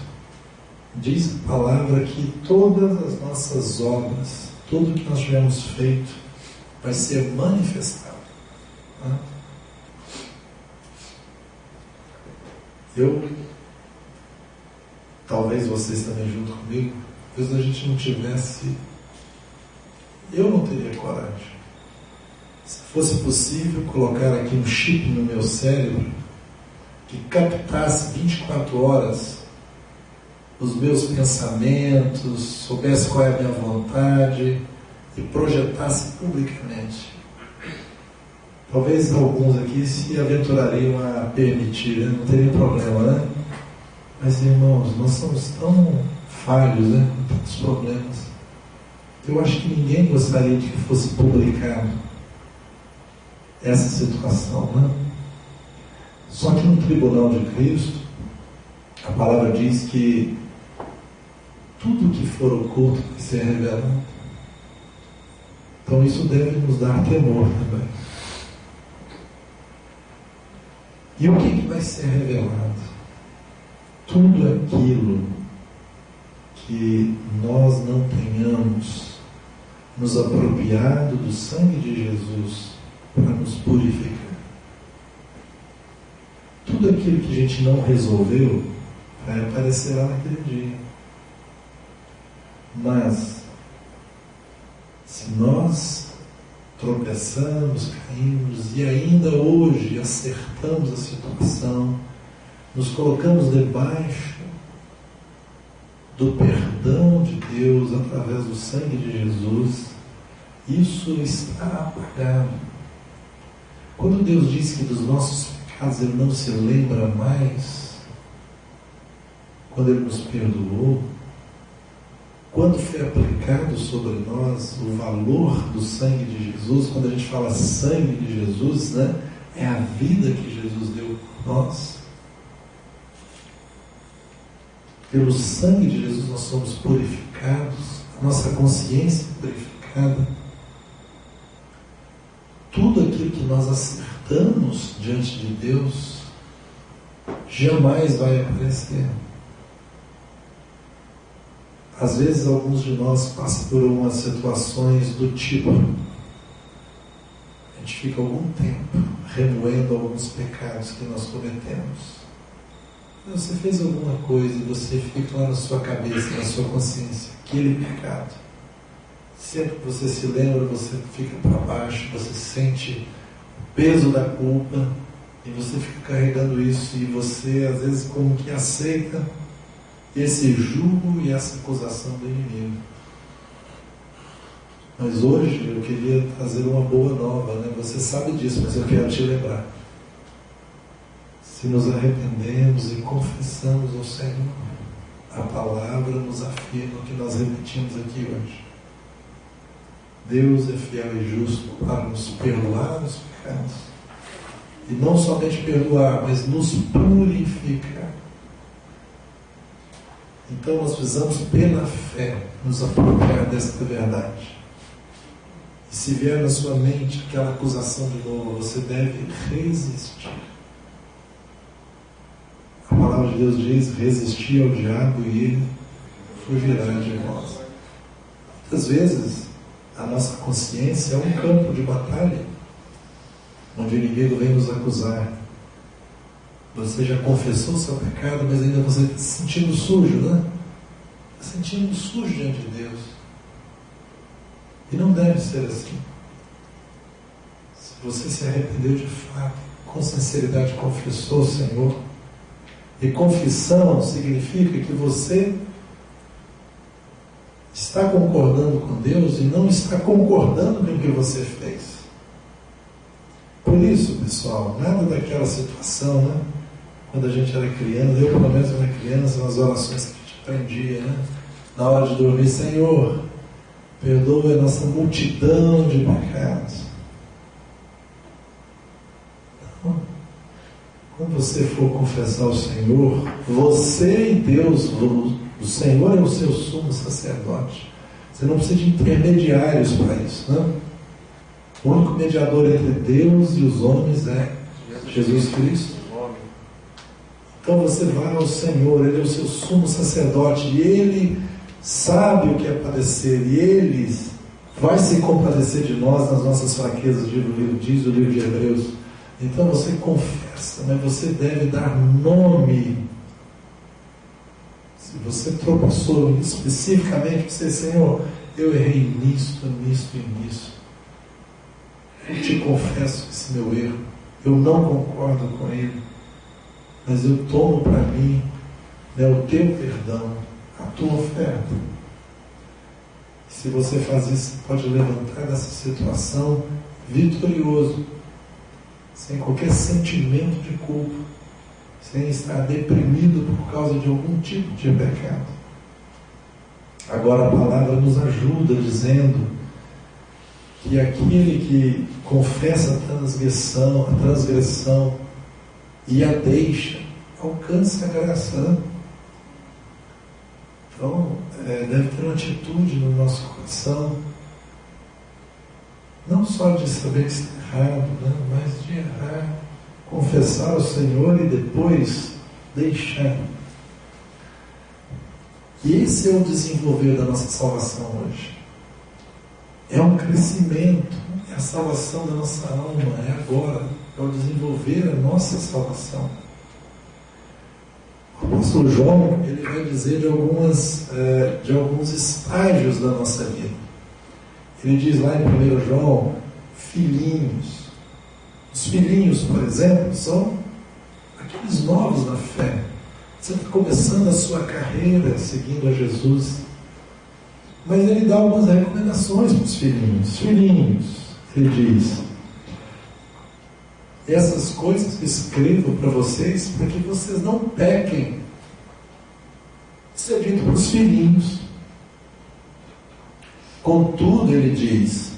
diz a palavra que todas as nossas obras, tudo que nós tivermos feito, vai ser manifestado. Talvez vocês também junto comigo, talvez a gente não tivesse, eu não teria coragem. Se fosse possível colocar aqui um chip no meu cérebro que captasse 24 horas os meus pensamentos, soubesse qual é a minha vontade e projetasse publicamente. Talvez alguns aqui se aventurariam a permitir, né? Não teria problema, né? Mas, irmãos, nós somos tão falhos, né? Com tantos problemas. Eu acho que ninguém gostaria de que fosse publicado essa situação, né? Só que no tribunal de Cristo, a palavra diz que tudo que for oculto vai ser revelado. Então isso deve nos dar temor também. E o que vai ser revelado? Tudo aquilo que nós não tenhamos nos apropriado do sangue de Jesus para nos purificar. Tudo aquilo que a gente não resolveu vai aparecer lá naquele dia. Mas se nós tropeçamos, caímos e ainda hoje acertamos a situação, nos colocamos debaixo do perdão de Deus através do sangue de Jesus, isso está apagado. Quando Deus diz que dos nossos pecados Ele não se lembra mais, quando Ele nos perdoou, quando foi aplicado sobre nós o valor do sangue de Jesus, quando a gente fala sangue de Jesus, né, é a vida que Jesus deu por nós. Pelo sangue de Jesus nós somos purificados, a nossa consciência é purificada. Tudo aquilo que nós acertamos diante de Deus jamais vai aparecer. Às vezes alguns de nós passam por algumas situações do tipo, a gente fica algum tempo remoendo alguns pecados que nós cometemos. Você fez alguma coisa e você fica lá na sua cabeça, na sua consciência, aquele pecado. Sempre que você se lembra, você fica para baixo, você sente o peso da culpa e você fica carregando isso e você às vezes como que aceita esse jugo e essa acusação do inimigo. Mas hoje eu queria trazer uma boa nova, né? Você sabe disso, mas eu quero te lembrar. Se nos arrependemos e confessamos ao Senhor, a palavra nos afirma o que nós repetimos aqui hoje. Deus é fiel e justo para nos perdoar os pecados. E não somente perdoar, mas nos purificar. Então nós precisamos, pela fé, nos apropriar desta verdade. E se vier na sua mente aquela acusação de novo, você deve resistir. A palavra de Deus diz: resistir ao diabo e ele fugirá de nós. Muitas vezes a nossa consciência é um campo de batalha, onde o inimigo vem nos acusar. Você já confessou o seu pecado, mas ainda você está se sentindo sujo, né? Está se sentindo sujo diante de Deus. E não deve ser assim. Se você se arrependeu de fato, com sinceridade confessou o Senhor, e confissão significa que você está concordando com Deus e não está concordando com o que você fez. Por isso, pessoal, nada daquela situação, né? Quando a gente era criança, eu pelo menos era criança, nas orações que a gente aprendia, né? Na hora de dormir: Senhor, perdoa a nossa multidão de pecados. Não. Quando você for confessar ao Senhor, você e Deus, o Senhor é o seu sumo sacerdote. Você não precisa de intermediários para isso, né? O único mediador entre Deus e os homens é Jesus Cristo. Então você vai ao Senhor, Ele é o seu sumo sacerdote, e Ele sabe o que é padecer, e Ele vai se compadecer de nós nas nossas fraquezas, diz o livro de Hebreus. Então você confessa, mas você deve dar nome. Se você tropeçou especificamente, você: Senhor, eu errei nisto, nisto e nisso. Eu te confesso esse meu erro, eu não concordo com ele, mas eu tomo para mim, né, o teu perdão, a tua oferta. Se você faz isso, você pode levantar dessa situação vitorioso, sem qualquer sentimento de culpa, sem estar deprimido por causa de algum tipo de pecado. Agora a palavra nos ajuda dizendo que aquele que confessa a transgressão e a deixa, alcança a graça. Então, deve ter uma atitude no nosso coração, não só de saber que está errado, né, mas de errar, confessar ao Senhor e depois deixar. E esse é o desenvolver da nossa salvação hoje. É um crescimento, é a salvação da nossa alma, é agora, é o desenvolver a nossa salvação. O apóstolo João, ele vai dizer de alguns estágios da nossa vida. Ele diz lá em 1 João, filhinhos. Os filhinhos, por exemplo, são aqueles novos na fé. Você está começando a sua carreira seguindo a Jesus. Mas ele dá algumas recomendações para os filhinhos. Filhinhos, ele diz: essas coisas que escrevo para vocês, para que vocês não pequem. Isso é dito para os filhinhos. Contudo, ele diz: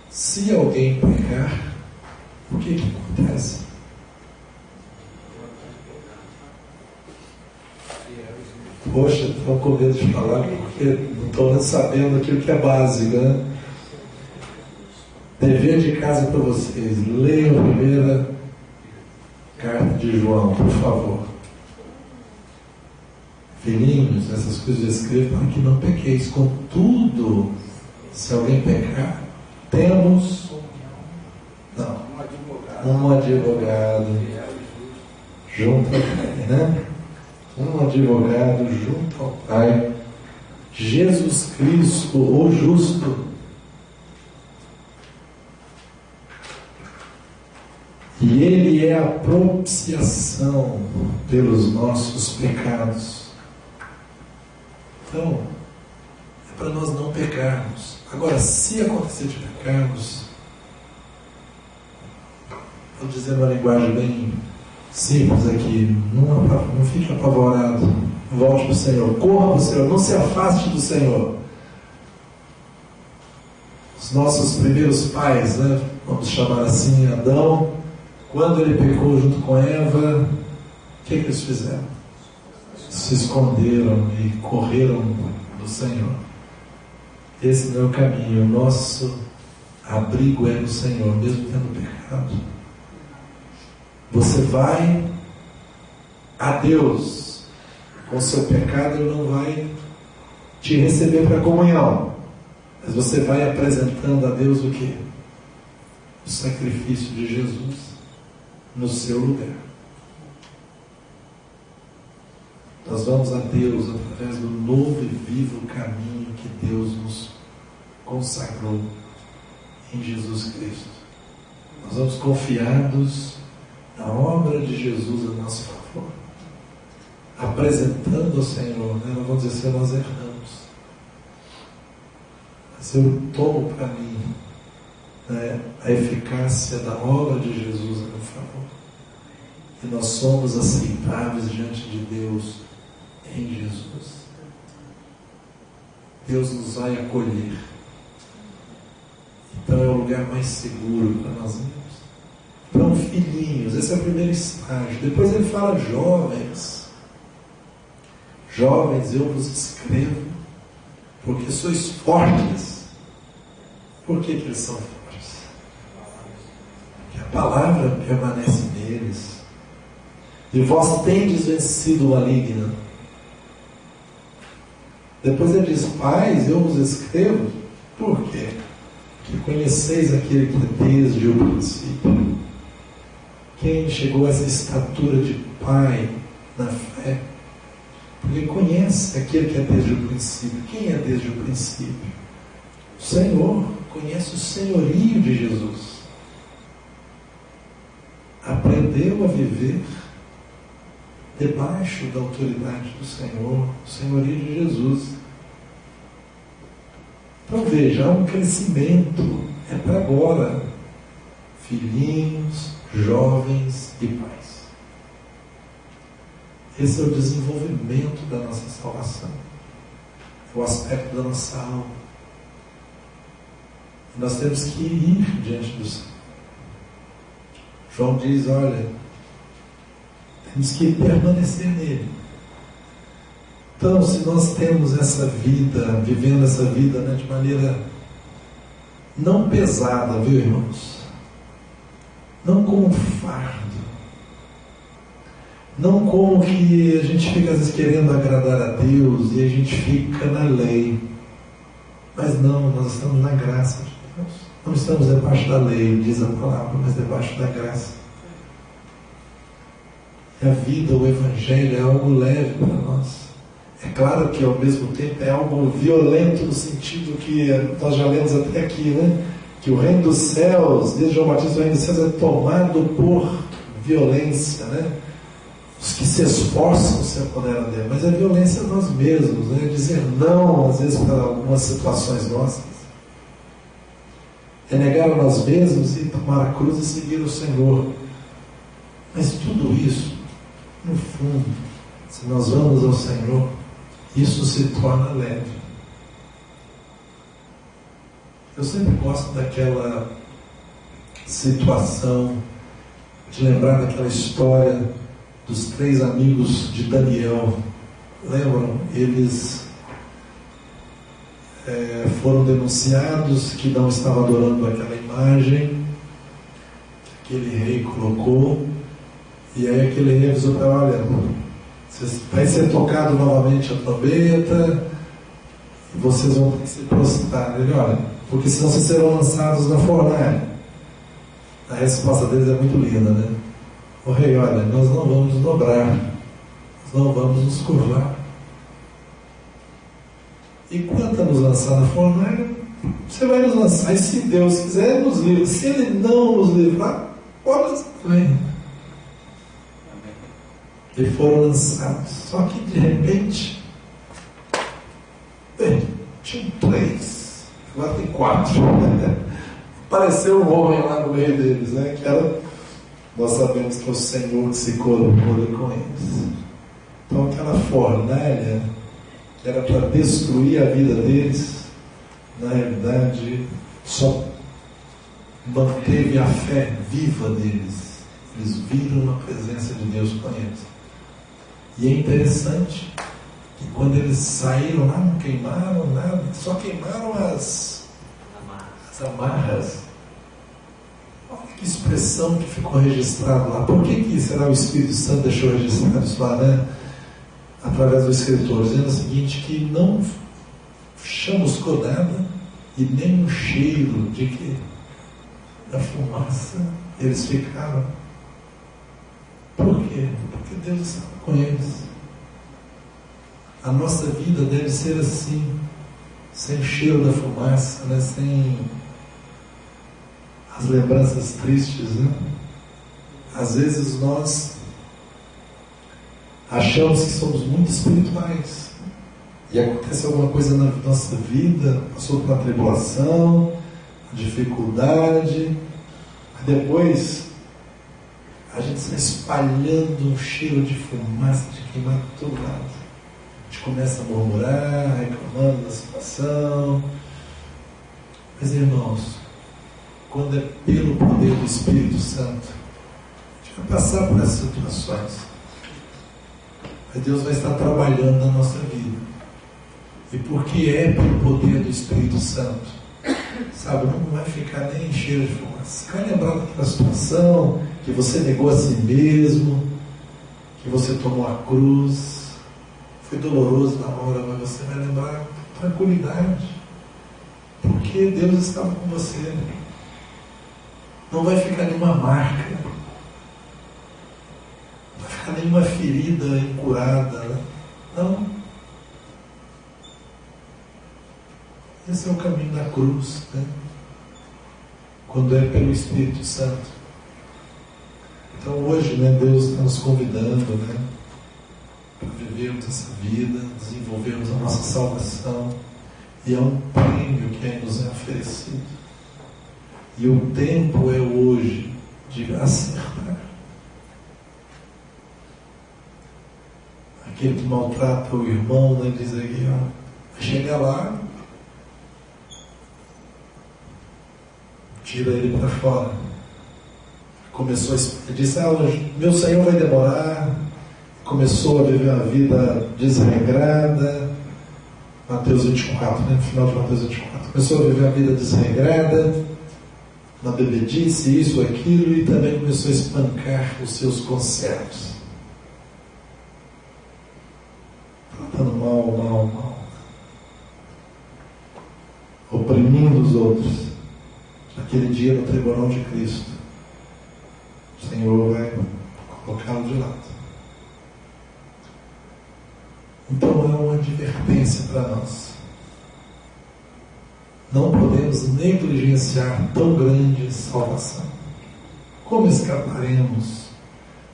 se alguém pecar, o que acontece? Poxa, estou com medo de falar porque não estou sabendo aquilo que é básico, né? Dever de casa para vocês. Leiam a primeira carta de João, por favor. Filhinhos, essas coisas eu escrevo para que não pequeis. Contudo, se alguém pecar, temos um advogado junto ao Pai, né? Um advogado junto ao Pai, Jesus Cristo, o justo. E Ele é a propiciação pelos nossos pecados. Então, é para nós não pecarmos. Agora, se acontecer de pecarmos, vou dizer uma linguagem bem simples aqui, não fique apavorado, volte para o Senhor, corra para o Senhor, não se afaste do Senhor. Os nossos primeiros pais, né, vamos chamar assim, Adão, quando ele pecou junto com Eva, o que eles fizeram? Se esconderam e correram do Senhor. Esse não é o caminho. O nosso abrigo é no Senhor, mesmo tendo pecado. Você vai a Deus com o seu pecado, Ele não vai te receber para a comunhão, mas você vai apresentando a Deus o quê? O sacrifício de Jesus no seu lugar. Nós vamos a Deus através do novo e vivo caminho que Deus nos consagrou em Jesus Cristo. Nós vamos confiados na obra de Jesus a nosso favor, apresentando ao Senhor, né? Nós vamos dizer assim: nós erramos, mas eu tomo para mim, né, a eficácia da obra de Jesus a meu favor, e nós somos aceitáveis diante de Deus em Jesus. Deus nos vai acolher. Então é o lugar mais seguro para nós irmos. Então, filhinhos, esse é o primeiro estágio. Depois ele fala: jovens, jovens, eu vos escrevo porque sois fortes. Por que eles são fortes? Porque a palavra permanece neles. E vós tendes vencido o maligno. Depois ele diz: pais, eu vos escrevo. Por quê? Porque conheceis aquele que é desde o princípio. Quem chegou a essa estatura de pai na fé? Porque conhece aquele que é desde o princípio. Quem é desde o princípio? O Senhor. Conhece o senhorio de Jesus. Aprendeu a viver debaixo da autoridade do Senhor, o senhorio de Jesus. Então veja, há um crescimento, é para agora, filhinhos, jovens e pais. Esse é o desenvolvimento da nossa salvação, é o aspecto da nossa alma. E nós temos que ir diante do Senhor. João diz: olha, temos que permanecer nele. Então, se nós temos essa vida, vivendo essa vida, né, de maneira não pesada, viu, irmãos? Não como um fardo. Não como que a gente fica às vezes querendo agradar a Deus e a gente fica na lei. Mas não, nós estamos na graça de Deus. Não estamos debaixo da lei, diz a palavra, mas debaixo da graça. E a vida, o Evangelho é algo leve para nós. É claro que ao mesmo tempo é algo violento, no sentido que nós já lemos até aqui, né? Que o reino dos céus, desde João Batista, o reino dos céus é tomado por violência, né? O Os que se esforçam se apoderam dele, mas é violência a nós mesmos, né? Dizer não, às vezes, para algumas situações nossas. É negar a nós mesmos e tomar a cruz e seguir o Senhor. Mas tudo isso, no fundo, se nós vamos ao Senhor, isso se torna leve. Eu sempre gosto daquela situação, de lembrar daquela história dos 3 amigos de Daniel. Lembram? Eles foram denunciados que não estavam adorando aquela imagem que aquele rei colocou, e aí aquele rei avisou para olha, vai ser tocado novamente a trombeta e vocês vão ter que se prostrar. Ele, olha, porque senão vocês serão lançados na fornalha. A resposta deles é muito linda, né? O rei, olha, nós não vamos nos dobrar, nós não vamos nos curvar. E quanto a nos lançar na fornalha, você vai nos lançar, e se Deus quiser, nos livra. Se Ele não nos livrar, pode lançar também. E foram lançados. Só que de repente, tinham 3, agora tem 4. Apareceu um homem lá no meio deles, né? Que era, nós sabemos que é o Senhor que se colocou com eles. Então aquela fornalha que era para destruir a vida deles, na realidade só manteve a fé viva deles. Eles viram a presença de Deus com eles. E é interessante que quando eles saíram lá, não queimaram nada, só queimaram as amarras. Olha que expressão que ficou registrada lá. Por que será o Espírito Santo deixou registrado isso lá, né? Através do escritor, dizendo o seguinte, que não chamuscou nada e nem o cheiro de que da fumaça eles ficaram. Por quê? Porque Deus estava com eles. A nossa vida deve ser assim, sem cheiro da fumaça, né? Sem as lembranças tristes, né? Às vezes nós achamos que somos muito espirituais e acontece alguma coisa na nossa vida, passou por uma tribulação, uma dificuldade, mas depois a gente está espalhando um cheiro de fumaça, de queimar por todo lado. A gente começa a murmurar, reclamando da situação. Mas, irmãos, quando é pelo poder do Espírito Santo, a gente vai passar por essas situações. Mas Deus vai estar trabalhando na nossa vida. E porque é pelo poder do Espírito Santo, sabe, não vai ficar nem cheiro de fumaça. Vai lembrar daquela situação que você negou a si mesmo, que você tomou a cruz, foi doloroso na hora, mas você vai lembrar com tranquilidade, porque Deus estava com você. Não vai ficar nenhuma marca, não vai ficar nenhuma ferida incurada, né? Não. Esse é o caminho da cruz, né? Quando é pelo Espírito Santo. Então hoje, né, Deus está nos convidando, né, para vivermos essa vida, desenvolvermos a nossa salvação, e é um prêmio que aí nos é oferecido. E o tempo é hoje de acertar. Aquele que maltrata o irmão, né, diz aqui, ó, vai chegar lá, tira ele para fora. Começou a disse, meu Senhor vai demorar. Começou a viver uma vida desregrada. Mateus 24, né? No final de Mateus 24. Começou a viver uma vida desregrada, na bebedice, isso, aquilo, e também começou a espancar os seus conservos. Tratando mal. Oprimindo os outros. Naquele dia, no tribunal de Cristo, o Senhor vai colocá-lo de lado. Então é uma advertência para nós. Não podemos negligenciar tão grande salvação. Como escaparemos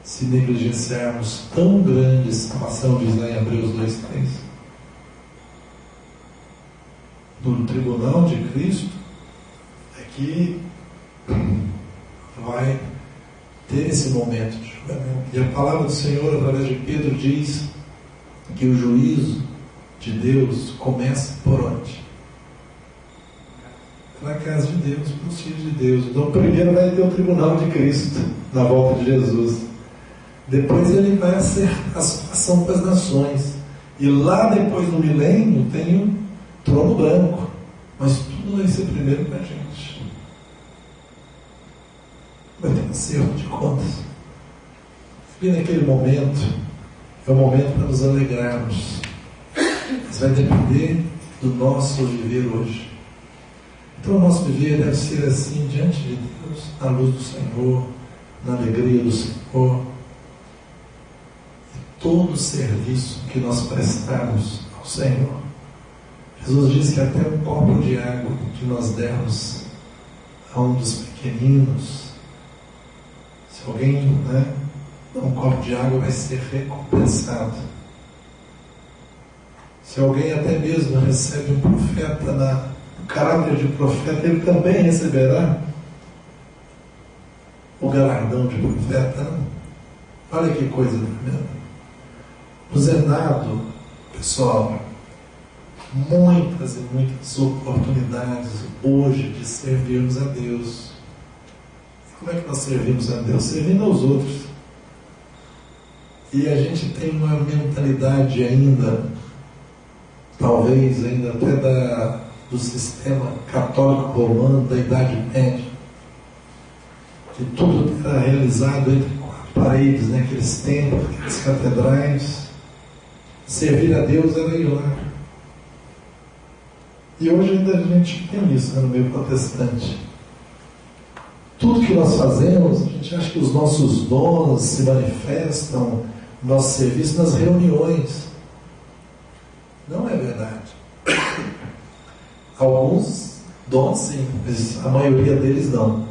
se negligenciarmos tão grande salvação, diz lá em Hebreus 2:3. No tribunal de Cristo é que vai ter esse momento de julgamento. E a palavra do Senhor, através de Pedro, diz que o juízo de Deus começa por onde? Na casa de Deus, para os filhos de Deus. Então primeiro vai ter o tribunal de Cristo na volta de Jesus. Depois ele vai acertar a situação com as nações. E lá depois do milênio tem um trono branco. Mas tudo vai ser primeiro para a gente. Vai ter um acerto de contas. E naquele momento é o momento para nos alegrarmos. Mas vai depender do nosso viver hoje. Então o nosso viver deve ser assim diante de Deus, na luz do Senhor, na alegria do Senhor. E todo o serviço que nós prestarmos ao Senhor. Jesus disse que até um copo de água que nós dermos a um dos pequeninos, se alguém dá um copo de água, vai ser recompensado. Se alguém até mesmo recebe um profeta no caráter de profeta, ele também receberá o galardão de profeta. Não? Olha que coisa tremenda. Nos é dado, pessoal, muitas e muitas oportunidades hoje de servirmos a Deus. E como é que nós servimos a Deus? Servindo aos outros. E a gente tem uma mentalidade ainda, talvez ainda até do sistema católico romano da Idade Média, que tudo era realizado entre quatro paredes, aqueles templos, aquelas catedrais. Servir a Deus era ir lá. E hoje ainda a gente tem isso no meio protestante. Tudo que nós fazemos, a gente acha que os nossos dons se manifestam, nosso serviço nas reuniões. Não é verdade. Alguns dons sim, mas a maioria deles não.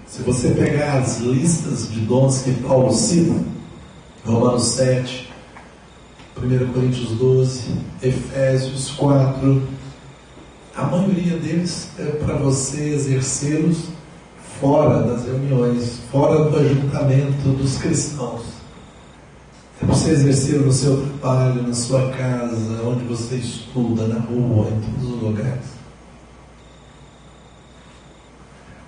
Se você pegar as listas de dons que Paulo cita, Romanos 7, 1 Coríntios 12, Efésios 4, a maioria deles é para você exercê-los fora das reuniões, fora do ajuntamento dos cristãos. É para você exercer no seu trabalho, na sua casa, onde você estuda, na rua, em todos os lugares.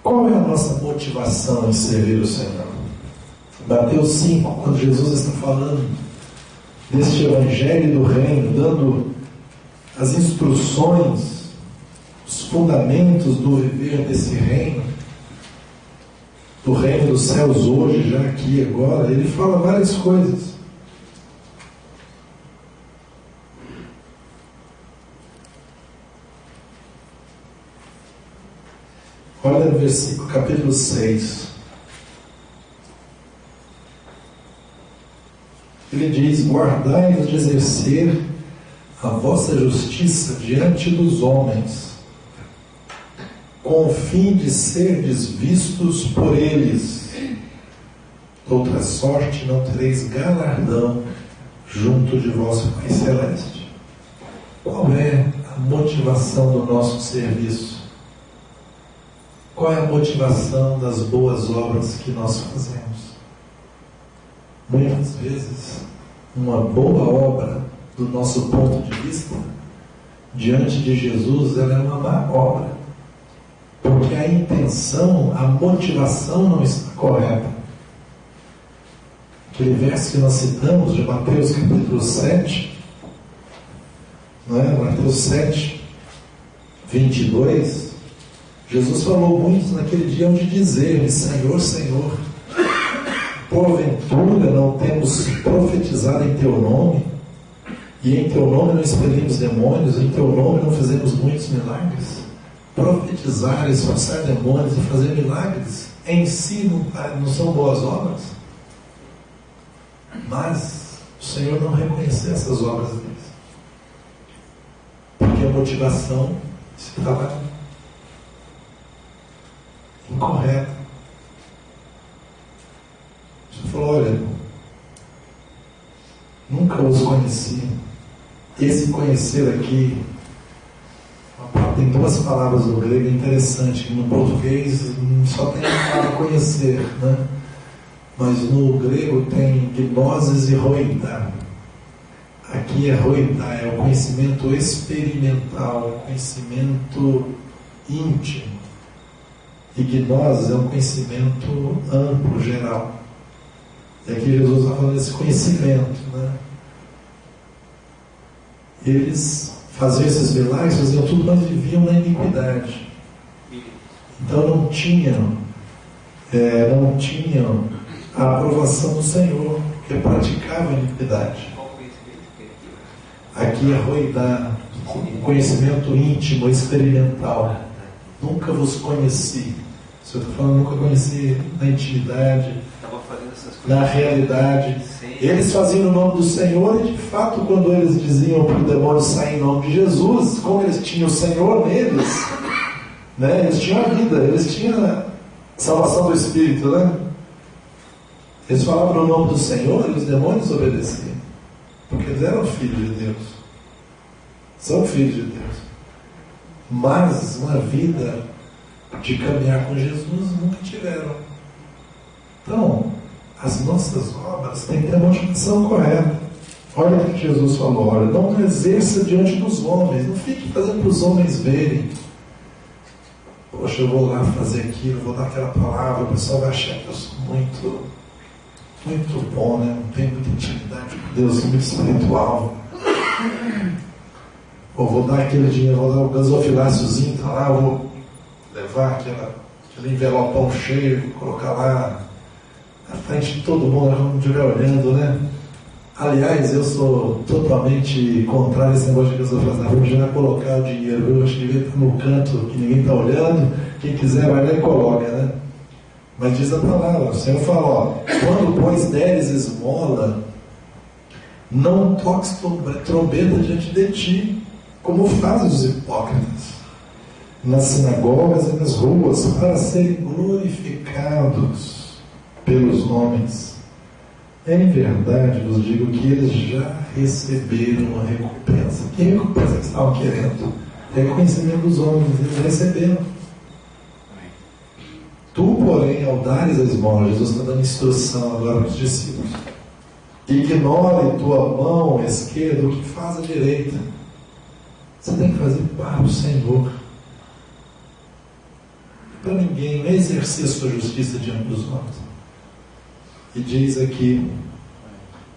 Qual é a nossa motivação em servir o Senhor? Mateus 5, quando Jesus está falando deste evangelho do reino, dando as instruções, os fundamentos do viver desse reino, do reino dos céus hoje, já aqui, agora, ele fala várias coisas. Olha no versículo, capítulo 6. Ele diz: guardai-vos de exercer a vossa justiça diante dos homens, com o fim de serdes vistos por eles. Outra sorte não tereis galardão junto de vosso Pai Celeste. Qual é a motivação do nosso serviço? Qual é a motivação das boas obras que nós fazemos? Muitas vezes, uma boa obra, do nosso ponto de vista, diante de Jesus, ela é uma má obra. Porque a intenção, a motivação não está correta. Aquele verso que nós citamos, de Mateus capítulo 7, Mateus 7, 22, Jesus falou muito naquele dia onde dizer: Senhor, Senhor, porventura não temos profetizado em Teu nome, e em Teu nome não expelimos demônios, em Teu nome não fizemos muitos milagres? Profetizar, expulsar demônios e fazer milagres em si não são boas obras, mas o Senhor não reconheceu essas obras deles, porque a motivação estava incorreta. olha, nunca os conheci. Esse conhecer aqui tem duas palavras no grego interessantes, que no português só tem a palavra conhecer, né? Mas no grego tem gnoses e roidá. Aqui é roidá, é o conhecimento experimental, é o conhecimento íntimo. E gnose é um conhecimento amplo, geral. E aqui Jesus está falando desse conhecimento, né? Eles faziam esses milagres, faziam tudo, mas viviam na iniquidade. Então não tinham a aprovação do Senhor, porque praticavam a iniquidade. Aqui é roidá, um conhecimento íntimo, experimental. Nunca vos conheci. Se eu estou falando, nunca conheci na intimidade, na realidade. Eles faziam no nome do Senhor, e de fato, quando eles diziam para o demônio sair em nome de Jesus, como eles tinham o Senhor neles, né, eles tinham a vida, eles tinham a salvação do Espírito, né? Eles falavam no nome do Senhor e os demônios obedeciam, porque eles eram filhos de Deus, são filhos de Deus. Mas uma vida de caminhar com Jesus nunca tiveram. Então, as nossas obras têm que ter a motivação correta. Olha o que Jesus falou: olha, não exerça diante dos homens, não fique fazendo para os homens verem. Poxa, eu vou lá fazer aquilo, vou dar aquela palavra, o pessoal vai achar que eu sou muito bom, né? Não tenho muita intimidade com Deus, sou muito espiritual. Ou vou dar aquele dinheiro, vou dar o gasofiláciozinho, tá lá, vou levar aquele envelopão cheio, vou colocar lá na frente de todo mundo, quando estiver olhando, né? Aliás, eu sou totalmente contrário a esse negócio de gasofilácio. Vamos já colocar o dinheiro, eu acho que devia estar no canto que ninguém está olhando, quem quiser vai lá e coloca, né? Mas diz a palavra, o Senhor fala, ó, quando pois deres esmola, não toques trombeta diante de ti, como fazem os hipócritas nas sinagogas e nas ruas, para serem glorificados pelos homens. Em verdade vos digo que eles já receberam a recompensa. Que recompensa que estavam querendo? Reconhecimento dos homens, eles receberam. Tu, porém, ao dares a esmola, Jesus está dando instrução agora para os discípulos. Ignore tua mão esquerda o que faz a direita. Você tem que fazer para o Senhor. Para ninguém, não exercer a sua justiça diante dos homens. E diz aqui,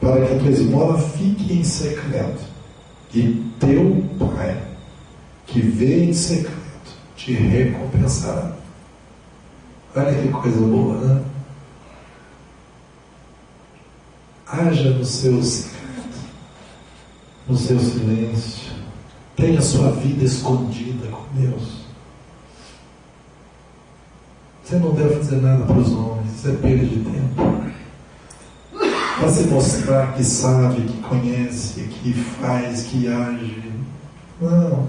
para que a tua esmola fique em secreto, e teu Pai, que vê em secreto, te recompensará. Olha que coisa boa, né? Haja no seu secreto, no seu silêncio. Tenha a sua vida escondida com Deus. Você não deve fazer nada para os homens, isso é perda de tempo. Para se mostrar que sabe, que conhece, que faz, que age. Não.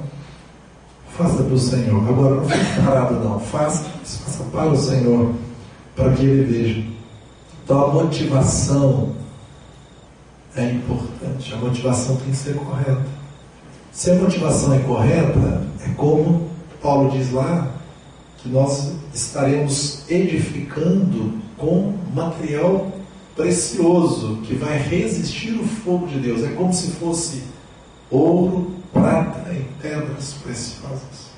Faça para o Senhor. Agora não fique parado, não. Faça para o Senhor, para que Ele veja. Então a motivação é importante. A motivação tem que ser correta. Se a motivação é correta, é como Paulo diz lá, que nós estaremos edificando com material precioso, que vai resistir o fogo de Deus. É como se fosse ouro, prata e pedras preciosas.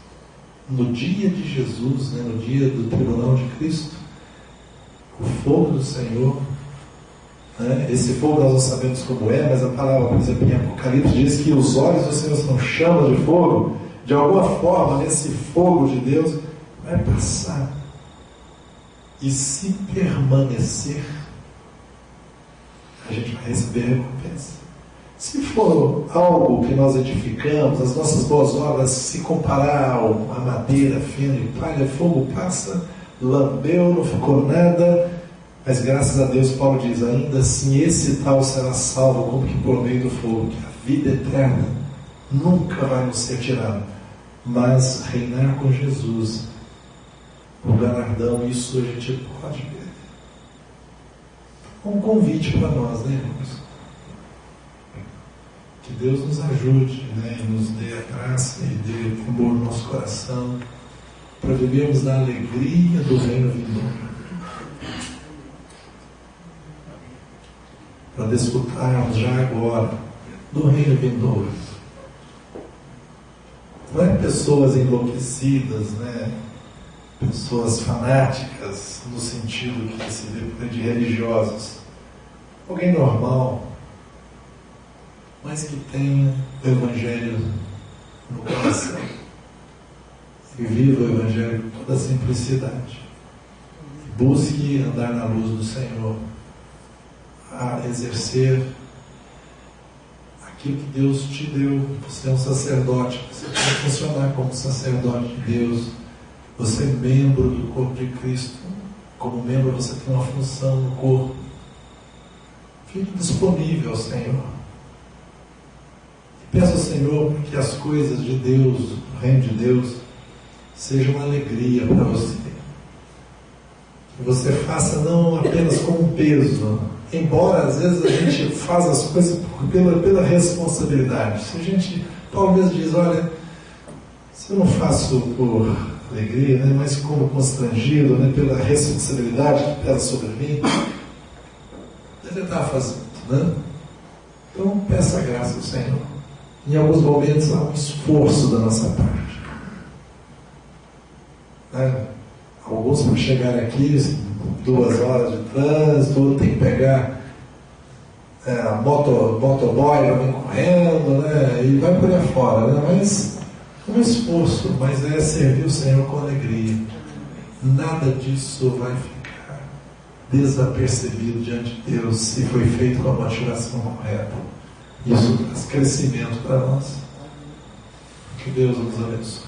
No dia de Jesus, né, no dia do tribunal de Cristo, o fogo do Senhor, né, esse fogo nós não sabemos como é, mas a palavra, por exemplo, em Apocalipse diz que os olhos do Senhor são chamas de fogo. De alguma forma, nesse fogo de Deus vai passar. E se permanecer, a gente vai receber a recompensa. Se for algo que nós edificamos, as nossas boas obras, se comparar a madeira, feno e palha, fogo passa, lambeu, não ficou nada, mas graças a Deus, Paulo diz, ainda assim esse tal será salvo como que por meio do fogo, que a vida eterna nunca vai nos ser tirada, mas reinar com Jesus, o galardão, isso a gente pode ver. um convite para nós, né, irmãos? Que Deus nos ajude, né, e nos dê a graça e dê amor no nosso coração para vivermos na alegria do reino vindouro, para desfrutarmos já agora do reino vindouro. Não é pessoas enlouquecidas, né? Pessoas fanáticas, no sentido que se vê de religiosos. Alguém normal, mas que tenha o Evangelho no coração. E viva o Evangelho com toda a simplicidade. Busque andar na luz do Senhor, a exercer aquilo que Deus te deu. Você é um sacerdote, você pode funcionar como sacerdote de Deus. Você é membro do corpo de Cristo. Como membro você tem uma função no corpo. Fique disponível ao Senhor. E peça ao Senhor para que as coisas de Deus, do reino de Deus, sejam uma alegria para você. Que você faça não apenas com um peso, embora às vezes a gente faz as coisas pela responsabilidade. Se a gente, Paulo mesmo diz, olha, se eu não faço por alegria, né, mas como constrangido, né, pela responsabilidade que pesa sobre mim, deve estar fazendo, né? Então peça a graça ao Senhor. Em alguns momentos há um esforço da nossa parte, né? Alguns para chegar aqui 2 horas de trânsito, outro tem que pegar motoboy para vir correndo, né? E vai por aí fora, né? Mas um esforço, mas é servir o Senhor com alegria. Nada disso vai ficar desapercebido diante de Deus se foi feito com a motivação correta. Isso traz crescimento para nós. Que Deus nos abençoe.